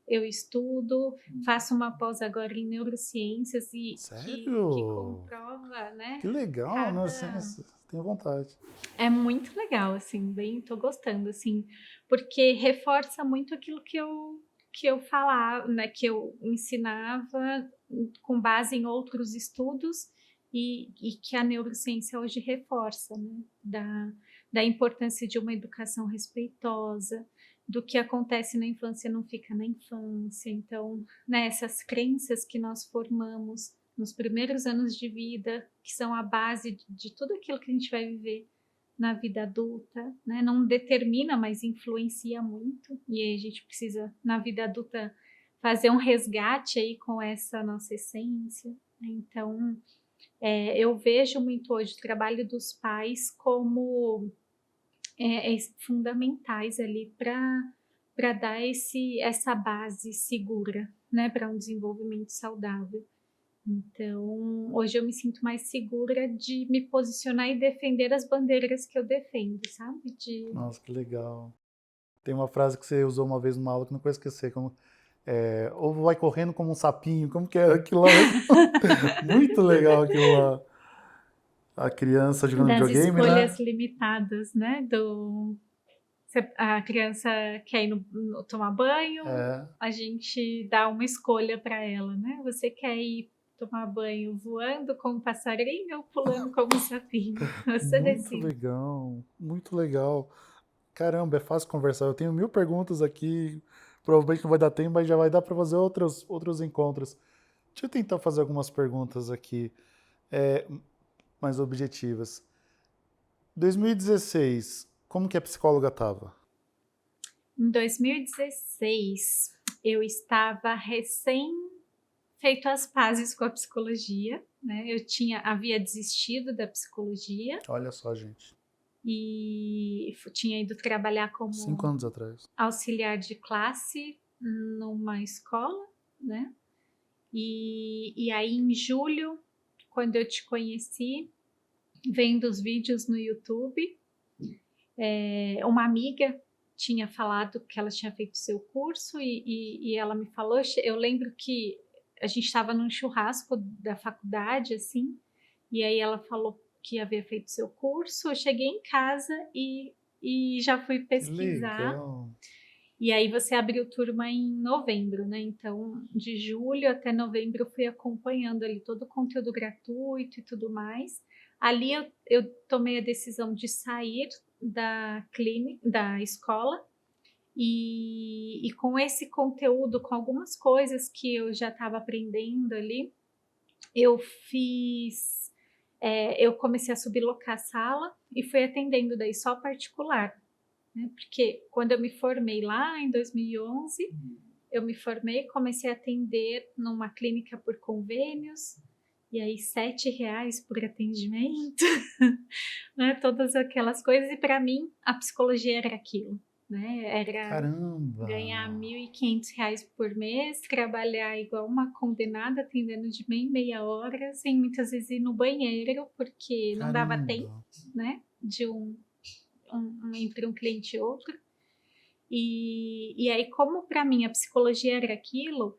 eu estudo, faço uma pós agora em neurociências e que Sério? comprova, né? Que legal, neurociência. Tenho vontade. É muito legal, assim, tô gostando, assim, porque reforça muito aquilo que eu falava, né, que eu ensinava com base em outros estudos e que a neurociência hoje reforça, né, da importância de uma educação respeitosa, do que acontece na infância não fica na infância. Então, né, essas crenças que nós formamos nos primeiros anos de vida, que são a base de tudo aquilo que a gente vai viver na vida adulta, né? Não determina, mas influencia muito. E aí a gente precisa, na vida adulta, fazer um resgate aí com essa nossa essência. Então, eu vejo muito hoje o trabalho dos pais como fundamentais ali para dar essa base segura, né, para um desenvolvimento saudável. Então, hoje eu me sinto mais segura de me posicionar e defender as bandeiras que eu defendo, sabe? Nossa, que legal. Tem uma frase que você usou uma vez numa aula que eu não vou esquecer, como ovo vai correndo como um sapinho, como que é aquilo lá mesmo? Muito legal aquilo lá. A criança jogando Das videogame, escolhas né? limitadas, né? A criança quer ir tomar banho, É, a gente dá uma escolha para ela, né? Você quer ir tomar banho voando como um passarinho ou pulando como um sapinho? Você muito decide. legal, muito legal. Caramba, é fácil conversar. Eu tenho 1000 perguntas aqui, provavelmente não vai dar tempo, mas já vai dar para fazer outros encontros. Deixa eu tentar fazer algumas perguntas aqui, é, mais objetivas. 2016, como que a psicóloga estava? Em 2016, eu estava recém feito as pazes com a psicologia, né? Havia desistido da psicologia Olha só, gente, e tinha ido trabalhar cinco como anos atrás. auxiliar de classe numa escola, né? E aí em julho, quando eu te conheci, vendo os vídeos no YouTube, uma amiga tinha falado que ela tinha feito seu curso e ela me falou, eu lembro que a gente estava num churrasco da faculdade, assim, e aí ela falou que havia feito seu curso, eu cheguei em casa e já fui Que pesquisar, legal. e aí você abriu turma em novembro, né? Então, de julho até novembro eu fui acompanhando ali todo o conteúdo gratuito e tudo mais. Ali eu tomei a decisão de sair da clínica, da escola, e com esse conteúdo, com algumas coisas que eu já estava aprendendo ali, eu fiz. Eu comecei a sublocar a sala e fui atendendo daí só particular, né? Porque quando eu me formei lá em 2011, eu me formei, comecei a atender numa clínica por convênios, e aí R$ 7 por atendimento, né? Todas aquelas coisas, e para mim a psicologia era aquilo, né? Era Caramba. ganhar R$ 1.500 por mês, trabalhar igual uma condenada, atendendo de meia em meia hora, sem muitas vezes ir no banheiro, porque não dava tempo, Caramba. né? De entre um cliente e outro. E aí, como para mim a psicologia era aquilo,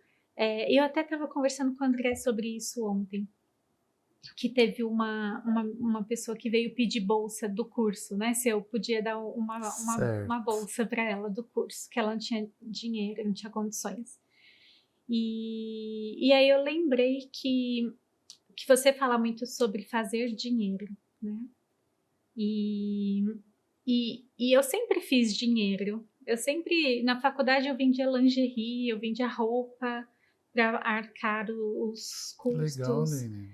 eu até estava conversando com o André sobre isso ontem, que teve uma pessoa que veio pedir bolsa do curso, né? Se eu podia dar uma Certo. bolsa para ela do curso, que ela não tinha dinheiro, não tinha condições. E aí eu lembrei que você fala muito sobre fazer dinheiro, né? E, e eu sempre fiz dinheiro. Na faculdade eu vendia lingerie, eu vendia roupa para arcar os Que legal, custos. Nene.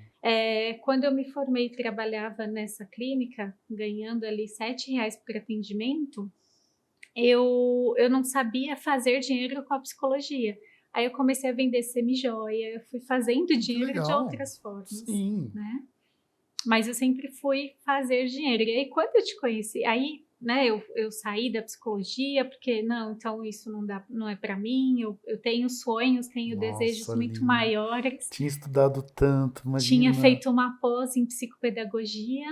Quando eu me formei e trabalhava nessa clínica, ganhando ali R$ 7 por atendimento, eu não sabia fazer dinheiro com a psicologia. Aí eu comecei a vender semijoia, eu fui fazendo Que dinheiro de legal. outras formas, Sim. né? Mas eu sempre fui fazer dinheiro. E aí, quando eu te conheci, aí, né, eu saí da psicologia, porque, não, então isso não dá, não é para mim, eu tenho sonhos, tenho desejos Nossa, muito Aline. maiores. Tinha estudado tanto, Tinha imagina. feito uma pós em psicopedagogia,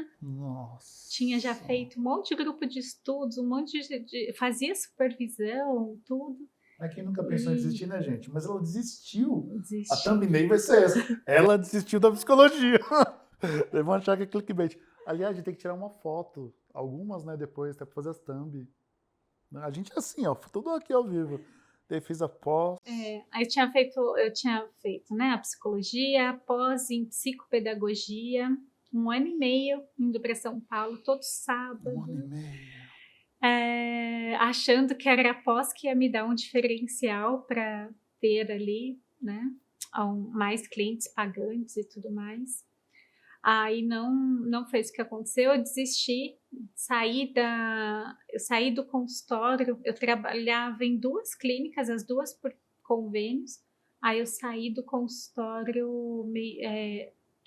tinha já Nossa. feito um monte de grupo de estudos, um monte fazia supervisão, tudo, É quem nunca pensou em e desistir, né, gente? Mas ela desistiu. A desisti. thumbnail vai ser essa. Ela desistiu da psicologia. Eles vão achar que é clickbait. Aliás, a gente tem que tirar uma foto. Algumas, né, depois, até pra fazer as thumb. A gente é assim, ó, tudo aqui ao vivo. Daí fiz a pós. Aí eu tinha feito, né, a psicologia, a pós em psicopedagogia, 1 ano e meio indo para São Paulo todo 1 ano e sábado, meio. achando que era a pós que ia me dar um diferencial para ter ali, né, mais clientes pagantes e tudo mais. Aí não foi isso que aconteceu, eu desisti, eu saí do consultório, eu trabalhava em 2 clínicas, as 2 por convênios, aí eu saí do consultório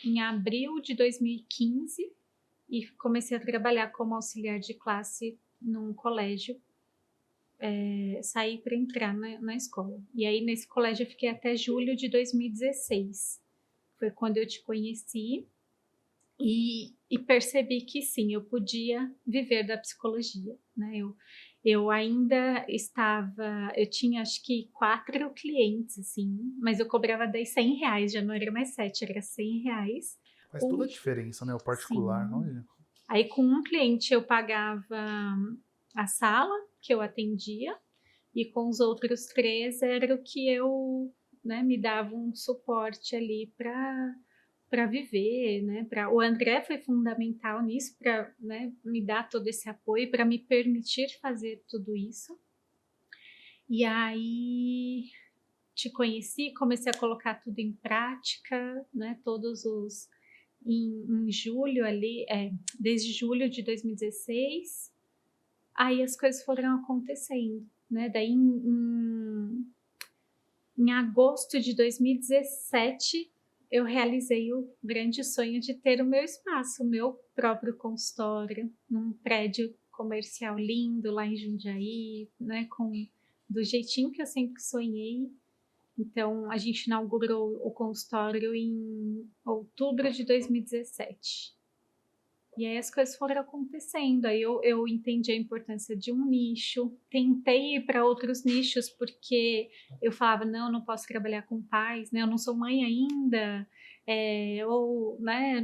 em abril de 2015 e comecei a trabalhar como auxiliar de classe num colégio, saí para entrar na escola. E aí nesse colégio eu fiquei até julho de 2016. foi quando eu te conheci e percebi que sim, eu podia viver da psicologia, né? Eu ainda eu tinha acho que 4 clientes, assim, mas eu cobrava daí R$ 100, já não era mais 7, era R$ 100. Faz toda a diferença, né? O particular, Sim. olha. Aí com um cliente eu pagava a sala que eu atendia e com os outros 3 era o que eu, né, me dava um suporte ali para viver, né? O André foi fundamental nisso para, né, me dar todo esse apoio para me permitir fazer tudo isso. E aí te conheci, comecei a colocar tudo em prática, né? Em julho ali, desde julho de 2016, aí as coisas foram acontecendo, né? Daí em agosto de 2017 eu realizei o grande sonho de ter o meu espaço, o meu próprio consultório, num prédio comercial lindo lá em Jundiaí, né? Do jeitinho que eu sempre sonhei. Então, a gente inaugurou o consultório em outubro de 2017. E aí as coisas foram acontecendo. Aí eu entendi a importância de um nicho. Tentei ir para outros nichos, porque eu falava, não posso trabalhar com pais, né? Eu não sou mãe ainda. Ou, né,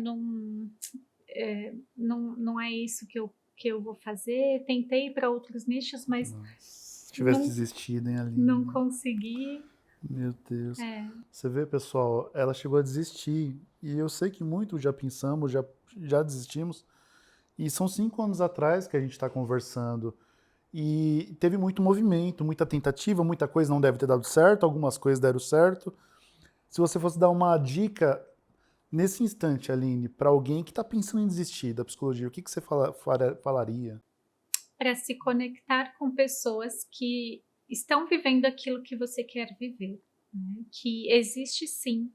não é isso que eu vou fazer. Tentei ir para outros nichos, mas Nossa, se tivesse não, desistido, hein, não Aline? consegui. Meu Deus. É. Você vê, pessoal, ela chegou a desistir. E eu sei que muito já pensamos, já desistimos. E são 5 anos atrás que a gente está conversando. E teve muito movimento, muita tentativa, muita coisa não deve ter dado certo, algumas coisas deram certo. Se você fosse dar uma dica nesse instante, Aline, para alguém que está pensando em desistir da psicologia, o que você falaria? Para se conectar com pessoas que estão vivendo aquilo que você quer viver, né? Que existe sim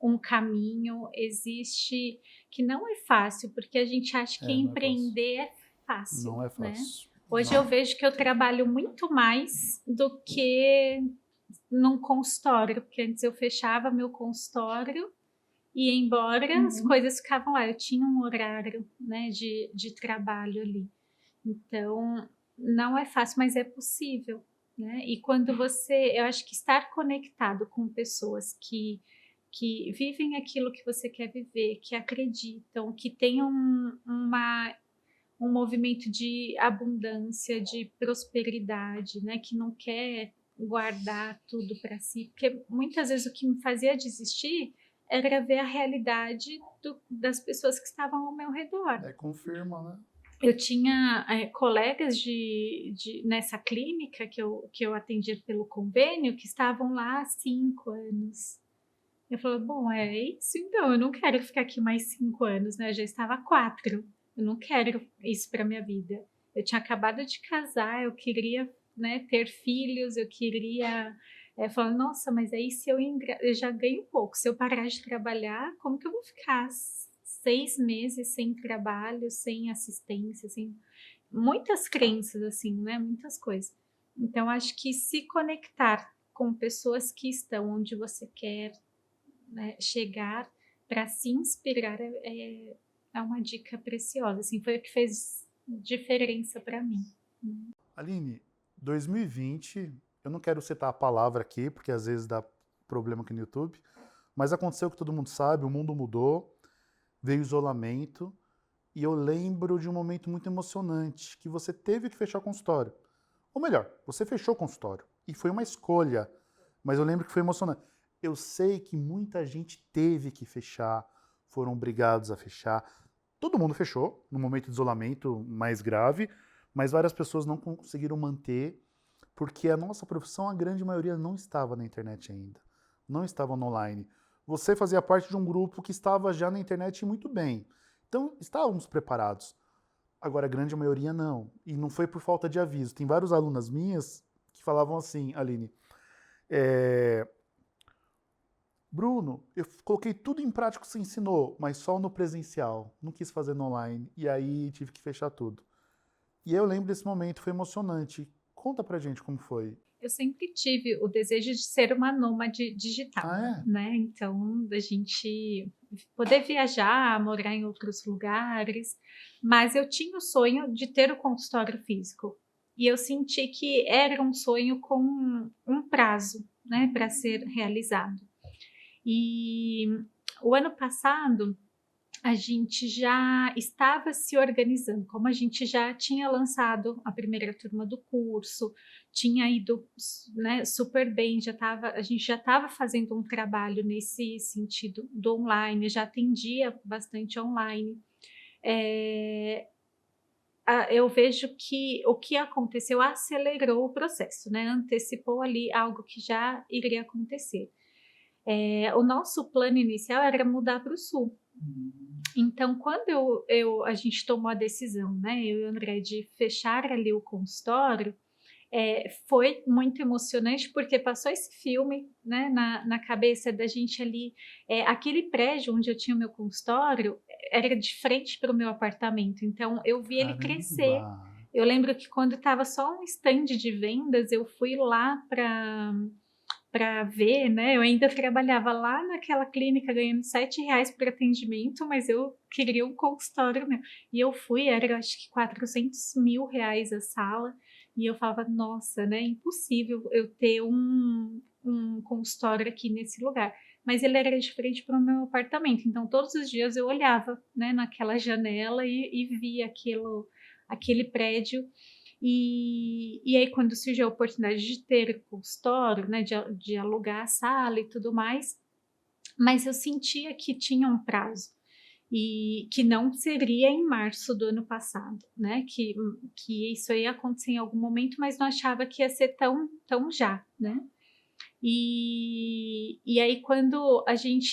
um caminho, existe que não é fácil, porque a gente acha que Não é fácil. empreender é fácil, Não é né? fácil. Hoje Não. eu vejo que eu trabalho muito mais do que num consultório, porque antes eu fechava meu consultório e ia embora, as coisas ficavam lá. Eu tinha um horário, né, de trabalho ali. Então, não é fácil, mas é possível, né? E quando eu acho que estar conectado com pessoas que vivem aquilo que você quer viver, que acreditam, que têm um movimento de abundância, de prosperidade, né? Que não quer guardar tudo para si, porque muitas vezes o que me fazia desistir era ver a realidade das pessoas que estavam ao meu redor. Confirma, né? Eu tinha colegas nessa clínica que eu atendia pelo convênio que estavam lá há 5 anos. Eu falei, bom, é isso então, eu não quero ficar aqui mais 5 anos, né? Eu já estava há 4. Eu não quero isso para minha vida. Eu tinha acabado de casar, eu queria, né, ter filhos, eu queria falar, nossa, mas aí se eu já ganho pouco, se eu parar de trabalhar, como que eu vou ficar 6 meses sem trabalho, sem assistência, sem muitas crenças assim, né? Muitas coisas. Então acho que se conectar com pessoas que estão onde você quer, né, chegar para se inspirar é uma dica preciosa. Assim, foi o que fez diferença para mim. Aline, 2020, eu não quero citar a palavra aqui, porque às vezes dá problema aqui no YouTube, mas aconteceu o que todo mundo sabe, o mundo mudou, veio isolamento, e eu lembro de um momento muito emocionante, que você teve que fechar o consultório. Ou melhor, você fechou o consultório, e foi uma escolha, mas eu lembro que foi emocionante. Eu sei que muita gente teve que fechar, foram obrigados a fechar. Todo mundo fechou, no momento de isolamento mais grave, mas várias pessoas não conseguiram manter, porque a nossa profissão, a grande maioria, não estava na internet ainda. Não estava no online. Você fazia parte de um grupo que estava já na internet muito bem. Então, estávamos preparados. Agora, a grande maioria não. E não foi por falta de aviso. Tem várias alunas minhas que falavam assim, Aline, Bruno, eu coloquei tudo em prática que você ensinou, mas só no presencial. Não quis fazer no online. E aí tive que fechar tudo. E eu lembro desse momento, foi emocionante. Conta pra gente como foi. Eu sempre tive o desejo de ser uma nômade digital, Ah, é? né, então da gente poder viajar, morar em outros lugares, mas eu tinha o sonho de ter o consultório físico, e eu senti que era um sonho com um prazo, né, para ser realizado. E o ano passado a gente já estava se organizando, como a gente já tinha lançado a primeira turma do curso, tinha ido, né, super bem, a gente já estava fazendo um trabalho nesse sentido do online, já atendia bastante online. Eh, eu vejo que o que aconteceu acelerou o processo, né, antecipou ali algo que já iria acontecer. O nosso plano inicial era mudar para o sul. Então, quando a gente tomou a decisão, né, eu e o André, de fechar ali o consultório, foi muito emocionante, porque passou esse filme, né, na cabeça da gente ali. Aquele prédio onde eu tinha o meu consultório era de frente para o meu apartamento, então eu vi ele Caramba! crescer. Eu lembro que quando estava só um stand de vendas, eu fui lá para ver, né, eu ainda trabalhava lá naquela clínica ganhando R$ 7 por atendimento, mas eu queria um consultório meu. E eu fui, era acho que R$ 400.000 a sala, e eu falava: "Nossa, né, impossível eu ter um consultório aqui nesse lugar". Mas ele era de frente para o meu apartamento, então todos os dias eu olhava, né, naquela janela e via aquele prédio. E aí, quando surgiu a oportunidade de ter consultório, né, de alugar a sala e tudo mais, mas eu sentia que tinha um prazo e que não seria em março do ano passado, né? Que isso ia acontecer em algum momento, mas não achava que ia ser tão já, né? E aí quando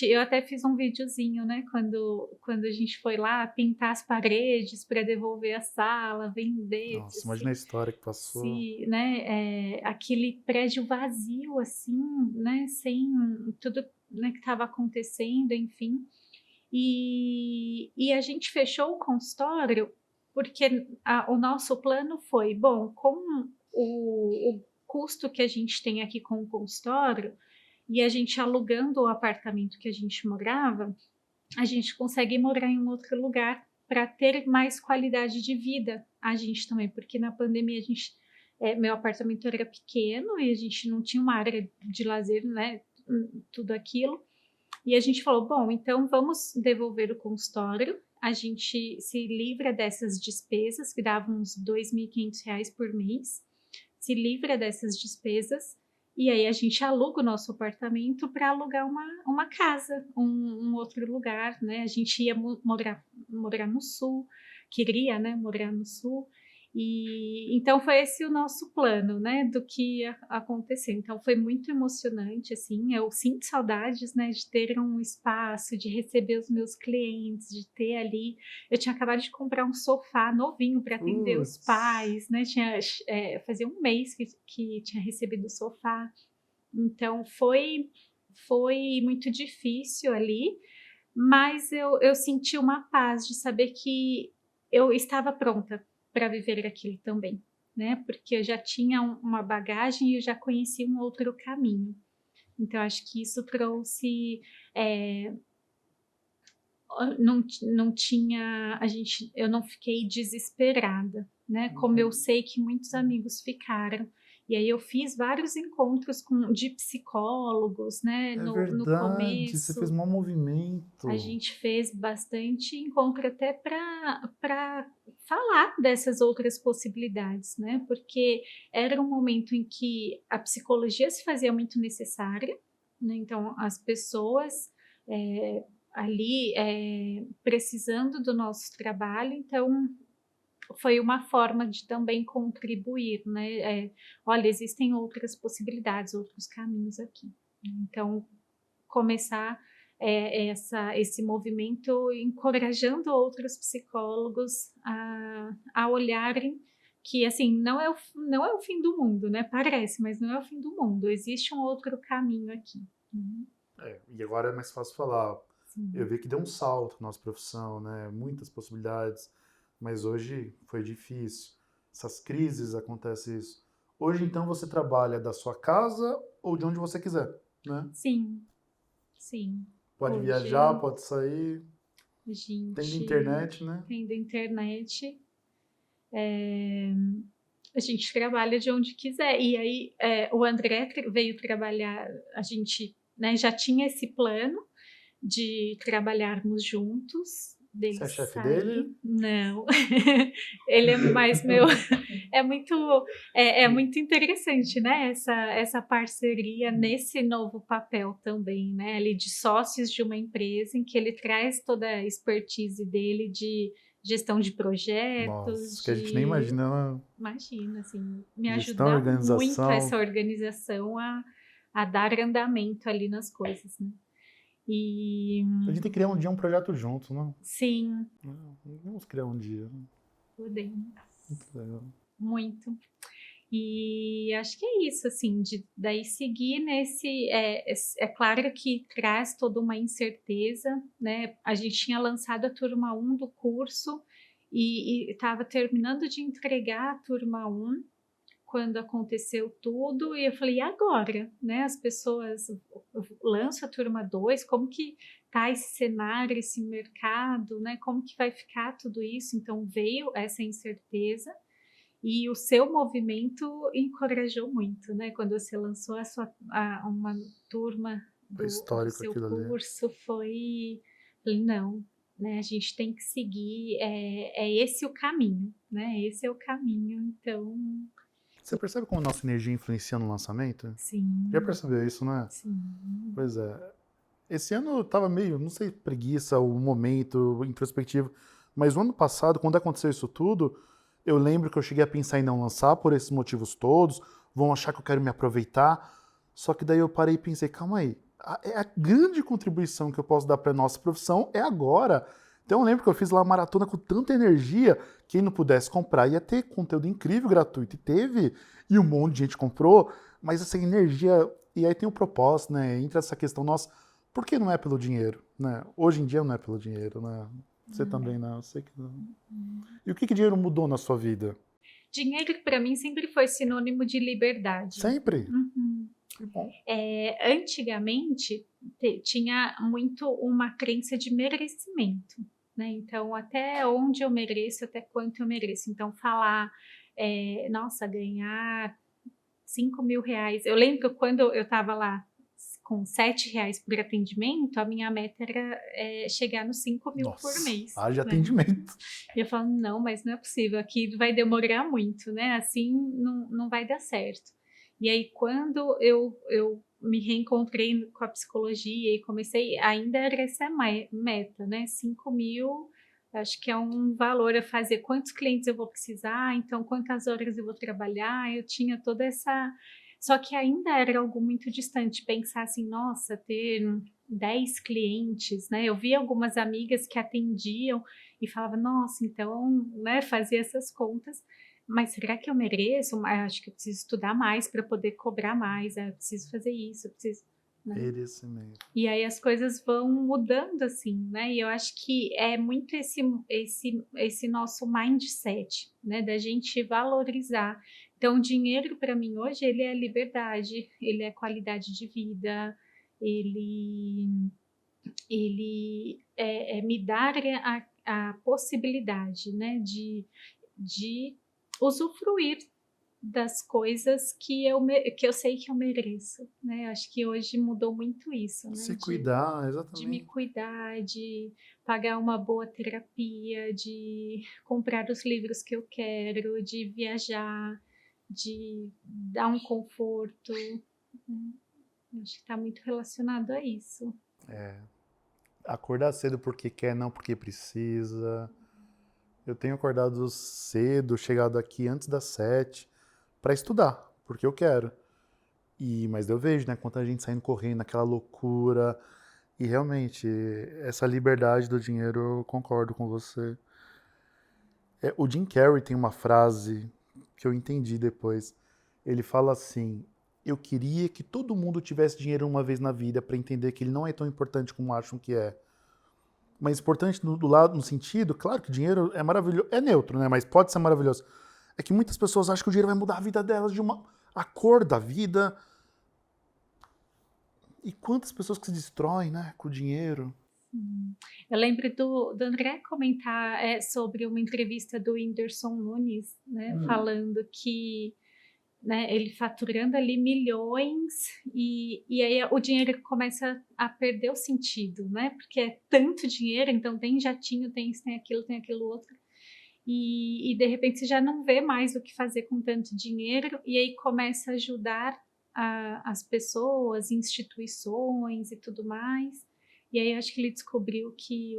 eu até fiz um videozinho, né, quando a gente foi lá pintar as paredes para devolver a sala, vender, Nossa, imagina a história que passou. se, né, aquele prédio vazio, assim, né, sem tudo, né, que estava acontecendo, enfim. E a gente fechou o consultório, porque o nosso plano foi: bom, com o custo que a gente tem aqui com o consultório, e a gente alugando o apartamento que a gente morava, a gente consegue morar em um outro lugar para ter mais qualidade de vida, a gente também, porque na pandemia meu apartamento era pequeno e a gente não tinha uma área de lazer, né, tudo aquilo. E a gente falou: bom, então vamos devolver o consultório, a gente se livra dessas despesas, que davam uns R$ 2.500 por mês, se livra dessas despesas, e aí a gente aluga o nosso apartamento para alugar uma casa, um outro lugar, né? A gente ia morar no sul, queria, né, morar no sul. E então foi esse o nosso plano, né, do que ia acontecer. Então foi muito emocionante, assim. Eu sinto saudades, né, de ter um espaço, de receber os meus clientes, de ter ali. Eu tinha acabado de comprar um sofá novinho para atender os Putz, pais, né? Fazia um mês que tinha recebido o sofá. Então foi muito difícil ali, mas eu senti uma paz de saber que eu estava pronta para viver aquilo também, né? Porque eu já tinha uma bagagem e eu já conhecia um outro caminho. Então, acho que isso trouxe. É, não tinha. Eu não fiquei desesperada, né? Como eu sei que muitos amigos ficaram. E aí eu fiz vários encontros de psicólogos, né? é No verdade, você fez começo, um a movimento. gente fez bastante encontro até para falar dessas outras possibilidades, né? Porque era um momento em que a psicologia se fazia muito necessária, né? Então as pessoas ali precisando do nosso trabalho, então foi uma forma de também contribuir, né? Olha, existem outras possibilidades, outros caminhos aqui. Então começar esse movimento encorajando outros psicólogos a olharem que, assim, não é o fim do mundo, né? Parece, mas não é o fim do mundo. Existe um outro caminho aqui. Uhum. É, e agora é mais fácil falar. Eu Sim. vi que deu um salto na nossa profissão, né? Muitas possibilidades, mas hoje foi difícil. Essas crises acontecem isso. Hoje, então, você trabalha da sua casa ou de onde você quiser, né? Sim, sim. Pode viajar, Hoje pode sair, a tendo gente internet, né? tendo internet, a gente trabalha de onde quiser. E aí o André veio trabalhar, a gente, né, já tinha esse plano de trabalharmos juntos, Você dele é chefe sair. dele? Não, ele é mais meu. É muito, é muito interessante, né? Essa parceria nesse novo papel também, né? Ali de sócios de uma empresa em que ele traz toda a expertise dele de gestão de projetos, Nossa, que a gente nem de imagina, né? imagina, assim, me Gestão, ajuda muito organização. essa organização a dar andamento ali nas coisas, né? E A gente tem que criar um dia um projeto juntos, né? sim, Vamos criar um dia. podemos Muito legal. muito. E acho que é isso, assim, de daí seguir nesse. É claro que traz toda uma incerteza, né? A gente tinha lançado a turma 1 do curso e estava terminando de entregar a turma 1 quando aconteceu tudo, e eu falei, e agora? Né? As pessoas lançam a turma 2, como que tá esse cenário, esse mercado, né? Como que vai ficar tudo isso? Então veio essa incerteza. E o seu movimento encorajou muito, né? Quando você lançou uma turma Foi do histórico seu aquilo ali. curso, falei, não, né? A gente tem que seguir, é esse o caminho, né? Esse é o caminho, então, Você percebe como a nossa energia influencia no lançamento? Já sim, percebeu isso, né? sim, Pois é. Esse ano eu tava meio, não sei, preguiça, o momento introspectivo, mas o ano passado, quando aconteceu isso tudo, eu lembro que eu cheguei a pensar em não lançar por esses motivos todos, vão achar que eu quero me aproveitar, só que daí eu parei e pensei, calma aí, a grande contribuição que eu posso dar para nossa profissão é agora. Então eu lembro que eu fiz lá uma maratona com tanta energia, quem não pudesse comprar ia ter conteúdo incrível, gratuito, e teve, e um monte de gente comprou, mas essa energia, e aí tem o propósito, né, entra essa questão, nossa, por que não é pelo dinheiro, né? Hoje em dia não é pelo dinheiro, né? Você também não, eu sei que não. E o que dinheiro mudou na sua vida? dinheiro para mim sempre foi sinônimo de liberdade. Sempre? Uhum. Que bom. Antigamente tinha muito uma crença de merecimento, né? Então, até onde eu mereço, até quanto eu mereço. Então, falar, nossa, ganhar 5 mil reais. Eu lembro que quando eu estava lá com 7 reais por atendimento, a minha meta era chegar nos 5 mil por Nossa, mês, haja né? atendimento. E eu falo, não, mas não é possível, aqui vai demorar muito, né? Assim não vai dar certo. E aí, quando eu me reencontrei com a psicologia e comecei, ainda era essa meta, né? 5 mil, acho que é um valor a fazer. Quantos clientes eu vou precisar? Então, quantas horas eu vou trabalhar? Eu tinha toda essa. Só que ainda era algo muito distante, pensar assim, nossa, ter 10 clientes, né? Eu vi algumas amigas que atendiam e falava, nossa, então, né, fazia essas contas, mas será que eu mereço? Acho que eu preciso estudar mais para poder cobrar mais, eu preciso fazer isso, eu preciso, né? Merecimento. E aí as coisas vão mudando assim, né? E eu acho que é muito esse nosso mindset, né? Da gente valorizar. Então, o dinheiro para mim hoje ele é liberdade, ele é qualidade de vida, ele me dar a possibilidade, né, de usufruir das coisas que eu sei que eu mereço, né? Acho que hoje mudou muito isso, né? Se cuidar, De me exatamente. cuidar, de pagar uma boa terapia, de comprar os livros que eu quero, de viajar, de dar um conforto, né? Acho que está muito relacionado a isso. Acordar cedo porque quer, não porque precisa. Eu tenho acordado cedo, chegado aqui antes das 7 para estudar, porque eu quero. Mas eu vejo, né, quanta gente saindo correndo, aquela loucura. E realmente, essa liberdade do dinheiro, eu concordo com você. O Jim Carrey tem uma frase que eu entendi depois. Ele fala assim: eu queria que todo mundo tivesse dinheiro uma vez na vida para entender que ele não é tão importante como acham que é. Mas importante do lado, no sentido, claro que dinheiro é maravilhoso, é neutro, né? Mas pode ser maravilhoso. É que muitas pessoas acham que o dinheiro vai mudar a vida delas a cor da vida. E quantas pessoas que se destroem, né, com o dinheiro. Eu lembro do André comentar sobre uma entrevista do Whindersson Nunes, né, falando que, né, ele faturando ali milhões e aí o dinheiro começa a perder o sentido, né, porque é tanto dinheiro, então tem jatinho, tem isso, tem aquilo outro, e de repente você já não vê mais o que fazer com tanto dinheiro, e aí começa a ajudar as pessoas, instituições e tudo mais, e aí acho que ele descobriu que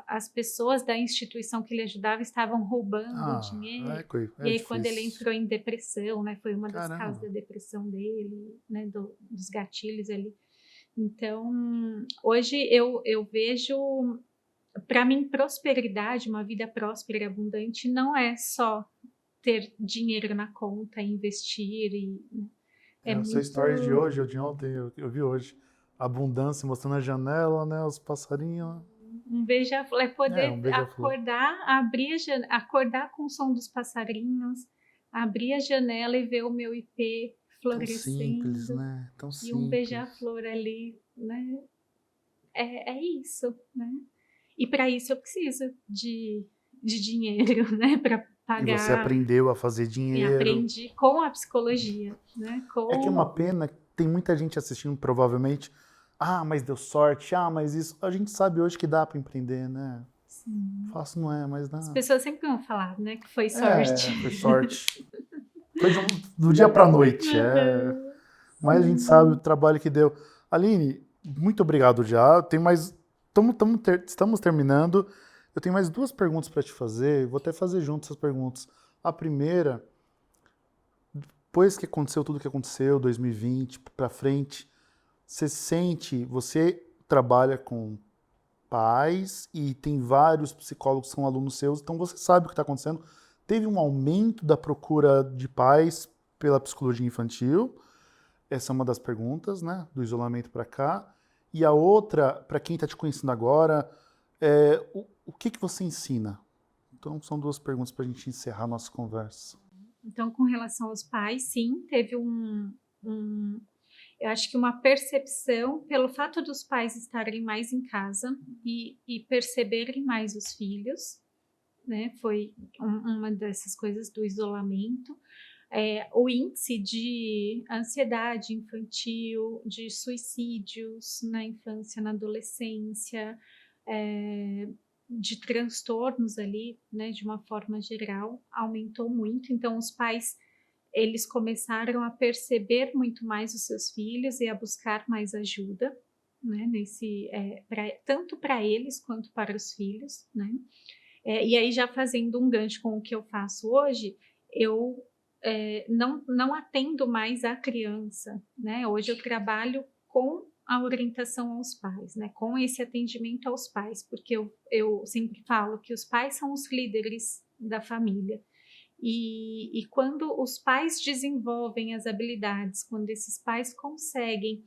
as pessoas da instituição que ele ajudava estavam roubando o dinheiro, e É aí quando ele difícil. entrou em depressão, né, foi uma das causas Caramba. da depressão dele, né, dos gatilhos ali. Então, hoje eu vejo, para mim, prosperidade, uma vida próspera e abundante, não é só ter dinheiro na conta, investir, né, é O seu muito story de hoje ou de ontem, eu vi hoje. Abundância mostrando a janela, né? Os passarinhos. um beija-flor, é É, poder um beija-flor. acordar, acordar com o som dos passarinhos, abrir a janela e ver o meu ipê Tão simples, florescendo né? Tão e um simples. beija-flor ali, né? É isso, né? E para isso eu preciso de dinheiro, né? Para E você pagar. aprendeu a fazer E dinheiro. aprendi com a psicologia, né? É que é uma pena, tem muita gente assistindo, provavelmente. Ah, mas deu sorte. Ah, mas isso. A gente sabe hoje que dá para empreender, né? Sim. Fácil não é, mas As dá. pessoas sempre vão falar, né? Que foi sorte. Foi sorte. Foi do dia para noite. Mas a gente sabe o trabalho que deu. Aline, muito obrigado já. Tem mais. Estamos terminando. Eu tenho mais 2 perguntas para te fazer. Vou até fazer junto essas perguntas. A primeira, depois que aconteceu tudo que aconteceu, 2020 para frente, você trabalha com pais e tem vários psicólogos que são alunos seus, então você sabe o que está acontecendo. Teve um aumento da procura de pais pela psicologia infantil. Essa é uma das perguntas, né? Do isolamento para cá. E a outra, para quem está te conhecendo agora, o que você ensina? Então, são 2 perguntas para a gente encerrar a nossa conversa. Então, com relação aos pais, sim, teve eu acho que uma percepção pelo fato dos pais estarem mais em casa e perceberem mais os filhos, né? Foi uma dessas coisas do isolamento. O índice de ansiedade infantil, de suicídios na infância, na adolescência, de transtornos ali, né, de uma forma geral, aumentou muito. Então, os pais, eles começaram a perceber muito mais os seus filhos e a buscar mais ajuda, né, tanto para eles quanto para os filhos, né. E aí, já fazendo um gancho com o que eu faço hoje, eu não atendo mais a criança, né? Hoje eu trabalho com a orientação aos pais, né? Com esse atendimento aos pais, porque eu sempre falo que os pais são os líderes da família. E quando os pais desenvolvem as habilidades, quando esses pais conseguem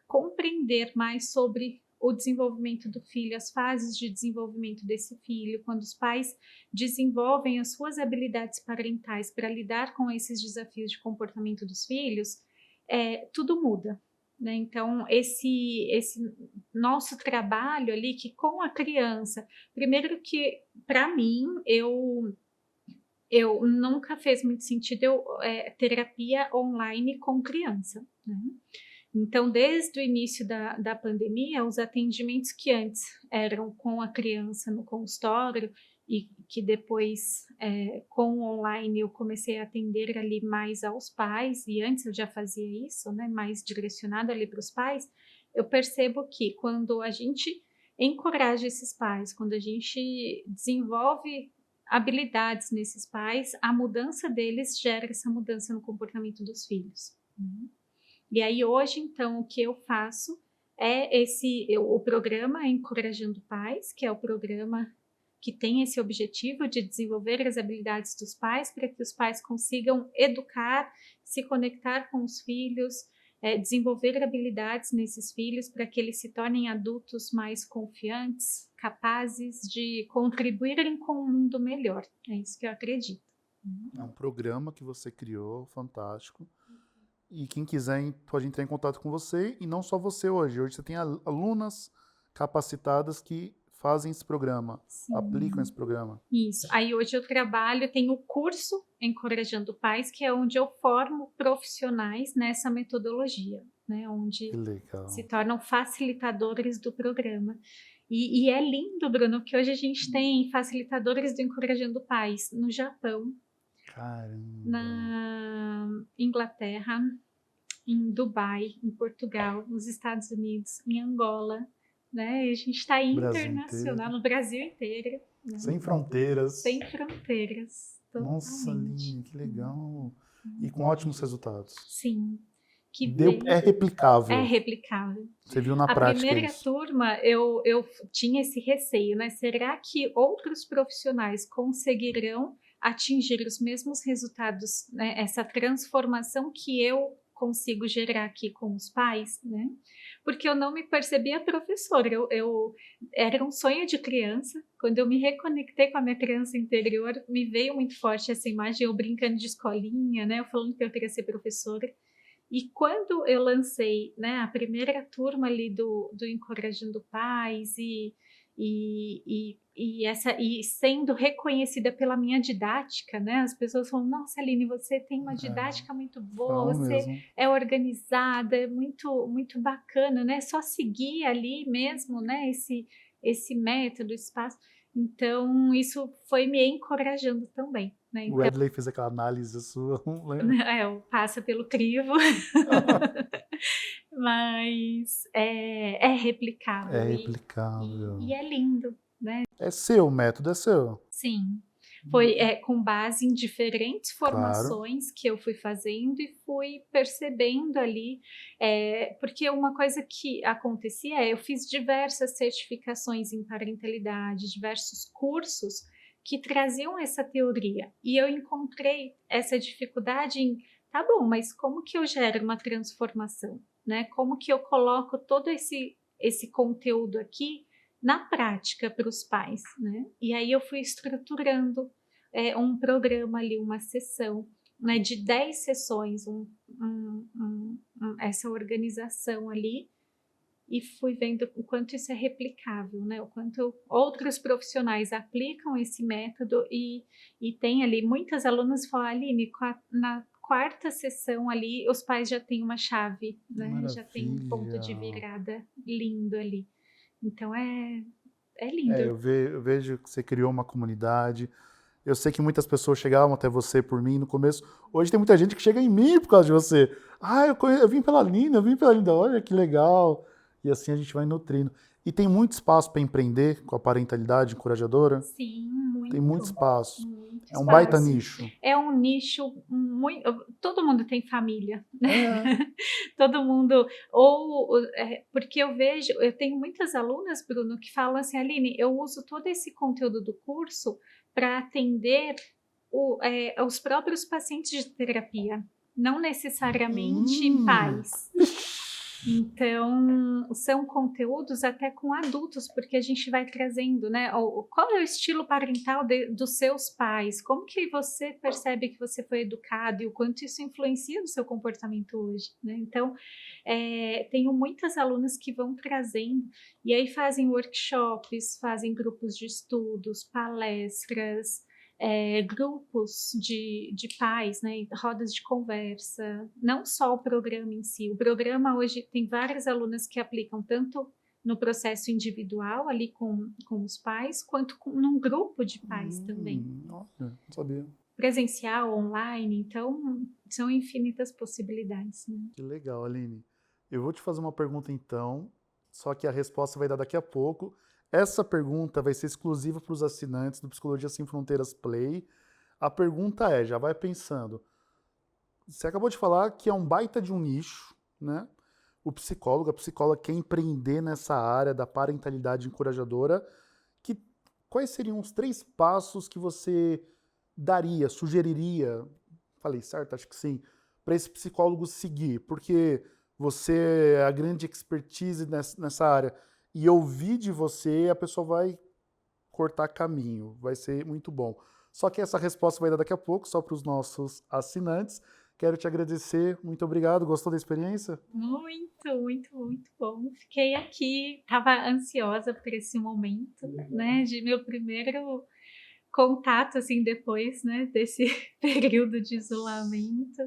compreender mais sobre o desenvolvimento do filho, as fases de desenvolvimento desse filho, quando os pais desenvolvem as suas habilidades parentais para lidar com esses desafios de comportamento dos filhos, tudo muda. Né? Então, esse nosso trabalho ali, que com a criança, primeiro que, para mim, eu nunca fez muito sentido terapia online com criança, né? Então, desde o início da pandemia, os atendimentos que antes eram com a criança no consultório e que depois, com o online, eu comecei a atender ali mais aos pais, e antes eu já fazia isso, né, mais direcionado ali para os pais, eu percebo que quando a gente encoraja esses pais, quando a gente desenvolve habilidades nesses pais, a mudança deles gera essa mudança no comportamento dos filhos. E aí hoje, então, o que eu faço é o programa Encorajando Pais, que é o programa que tem esse objetivo de desenvolver as habilidades dos pais para que os pais consigam educar, se conectar com os filhos desenvolver habilidades nesses filhos para que eles se tornem adultos mais confiantes, capazes de contribuírem com um mundo melhor. É isso que eu acredito. É um programa que você criou, fantástico. E quem quiser pode entrar em contato com você, e não só você hoje. Hoje você tem alunas capacitadas que fazem esse programa, Sim. aplicam esse programa. Isso. Aí hoje eu tenho o curso Encorajando Pais, que é onde eu formo profissionais nessa metodologia, né? Onde Que legal. se tornam facilitadores do programa. E é lindo, Bruno, que hoje a gente tem facilitadores do Encorajando Pais no Japão, Caramba. na Inglaterra, em Dubai, em Portugal, nos Estados Unidos, em Angola, né? E a gente está internacional, no Brasil inteiro. Né? Sem fronteiras. Sem fronteiras. Totalmente. Nossa, Aline, que legal. E com ótimos resultados. Sim. É replicável. É replicável. Você viu na prática isso. A primeira turma, eu tinha esse receio, né? Será que outros profissionais conseguirão atingir os mesmos resultados, né? Essa transformação que eu consigo gerar aqui com os pais, né? Porque eu não me percebia professora, eu era um sonho de criança. Quando eu me reconectei com a minha criança interior, me veio muito forte essa imagem, eu brincando de escolinha, né? Eu falando que eu queria ser professora. E quando eu lancei, né, a primeira turma ali do Encorajando Pais e sendo reconhecida pela minha didática, né? As pessoas falam, nossa, Aline, você tem uma didática muito boa, você mesmo. É organizada, é muito, muito bacana, né? Só seguir ali mesmo, né? Esse método, espaço. Então, isso foi me encorajando também. Né? Então, o Edley fez aquela análise sua, não lembro. Passa pelo crivo. Mas é replicável. É replicável. E é lindo, né? É seu, o método é seu. Sim. Foi com base em diferentes formações, claro, que eu fui fazendo e fui percebendo ali, porque uma coisa que acontecia eu fiz diversas certificações em parentalidade, diversos cursos que traziam essa teoria, e eu encontrei essa dificuldade em, tá bom, mas como que eu gero uma transformação, né? Como que eu coloco todo esse conteúdo aqui na prática para os pais, né? E aí eu fui estruturando um programa ali, uma sessão, né, de 10 sessões, essa organização ali, e fui vendo o quanto isso é replicável, né? O quanto outros profissionais aplicam esse método e tem ali, muitas alunas falam, Aline, na quarta sessão ali, os pais já têm uma chave, né? Maravilha. Já tem um ponto de virada lindo ali. Então é lindo. Eu vejo que você criou uma comunidade. Eu sei que muitas pessoas chegavam até você por mim no começo. Hoje tem muita gente que chega em mim por causa de você. Eu vim pela Linda, olha que legal. E assim a gente vai nutrindo. E tem muito espaço para empreender com a parentalidade encorajadora? Sim, muito. Tem muito espaço. Muito é um baita nicho. É um nicho muito... Todo mundo tem família, né? Todo mundo... porque eu tenho muitas alunas, Bruno, que falam assim, Aline, eu uso todo esse conteúdo do curso para atender os próprios pacientes de terapia, não necessariamente pais. Então, são conteúdos até com adultos, porque a gente vai trazendo, né? Qual é o estilo parental dos seus pais? Como que você percebe que você foi educado e o quanto isso influencia no seu comportamento hoje, né? Então, tenho muitas alunas que vão trazendo, e aí fazem workshops, fazem grupos de estudos, palestras, grupos de pais, né, rodas de conversa, não só o programa em si. O programa hoje tem várias alunas que aplicam tanto no processo individual, ali com os pais, quanto num grupo de pais também. Olha, não sabia. Presencial, online, então são infinitas possibilidades. Né? Que legal, Aline. Eu vou te fazer uma pergunta então, só que a resposta vai dar daqui a pouco. Essa pergunta vai ser exclusiva para os assinantes do Psicologia Sem Fronteiras Play. A pergunta já vai pensando. Você acabou de falar que é um baita de um nicho, né? A psicóloga quer empreender nessa área da parentalidade encorajadora. Quais seriam os 3 passos que você sugeriria, falei certo? Acho que sim, para esse psicólogo seguir? Porque você é a grande expertise nessa área, e ouvir de você, a pessoa vai cortar caminho, vai ser muito bom. Só que essa resposta vai dar daqui a pouco, só para os nossos assinantes. Quero te agradecer, muito obrigado. Gostou da experiência? Muito, muito, muito bom. Fiquei aqui, estava ansiosa por esse momento, né, de meu primeiro contato, assim, depois, né, desse período de isolamento.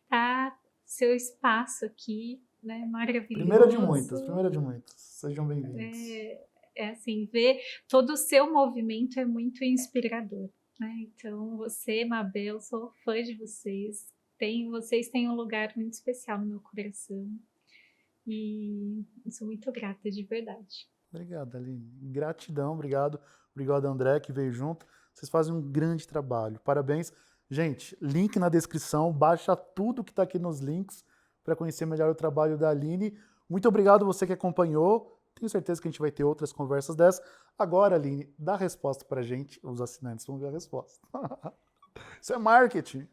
Tá seu espaço aqui, né, Primeira de maravilhoso. muitas, primeira de muitas. Sejam bem-vindos. É assim, ver todo o seu movimento é muito inspirador, né? Então, você, Mabel, sou fã de vocês. Vocês têm um lugar muito especial no meu coração. E sou muito grata, de verdade. Obrigado, Aline. Gratidão, obrigado. Obrigado, André, que veio junto. Vocês fazem um grande trabalho. Parabéns. Gente, link na descrição, baixa tudo que está aqui nos links para conhecer melhor o trabalho da Aline. Muito obrigado você que acompanhou. Tenho certeza que a gente vai ter outras conversas dessas. Agora, Aline, dá a resposta para a gente, os assinantes vão ver a resposta. Isso é marketing.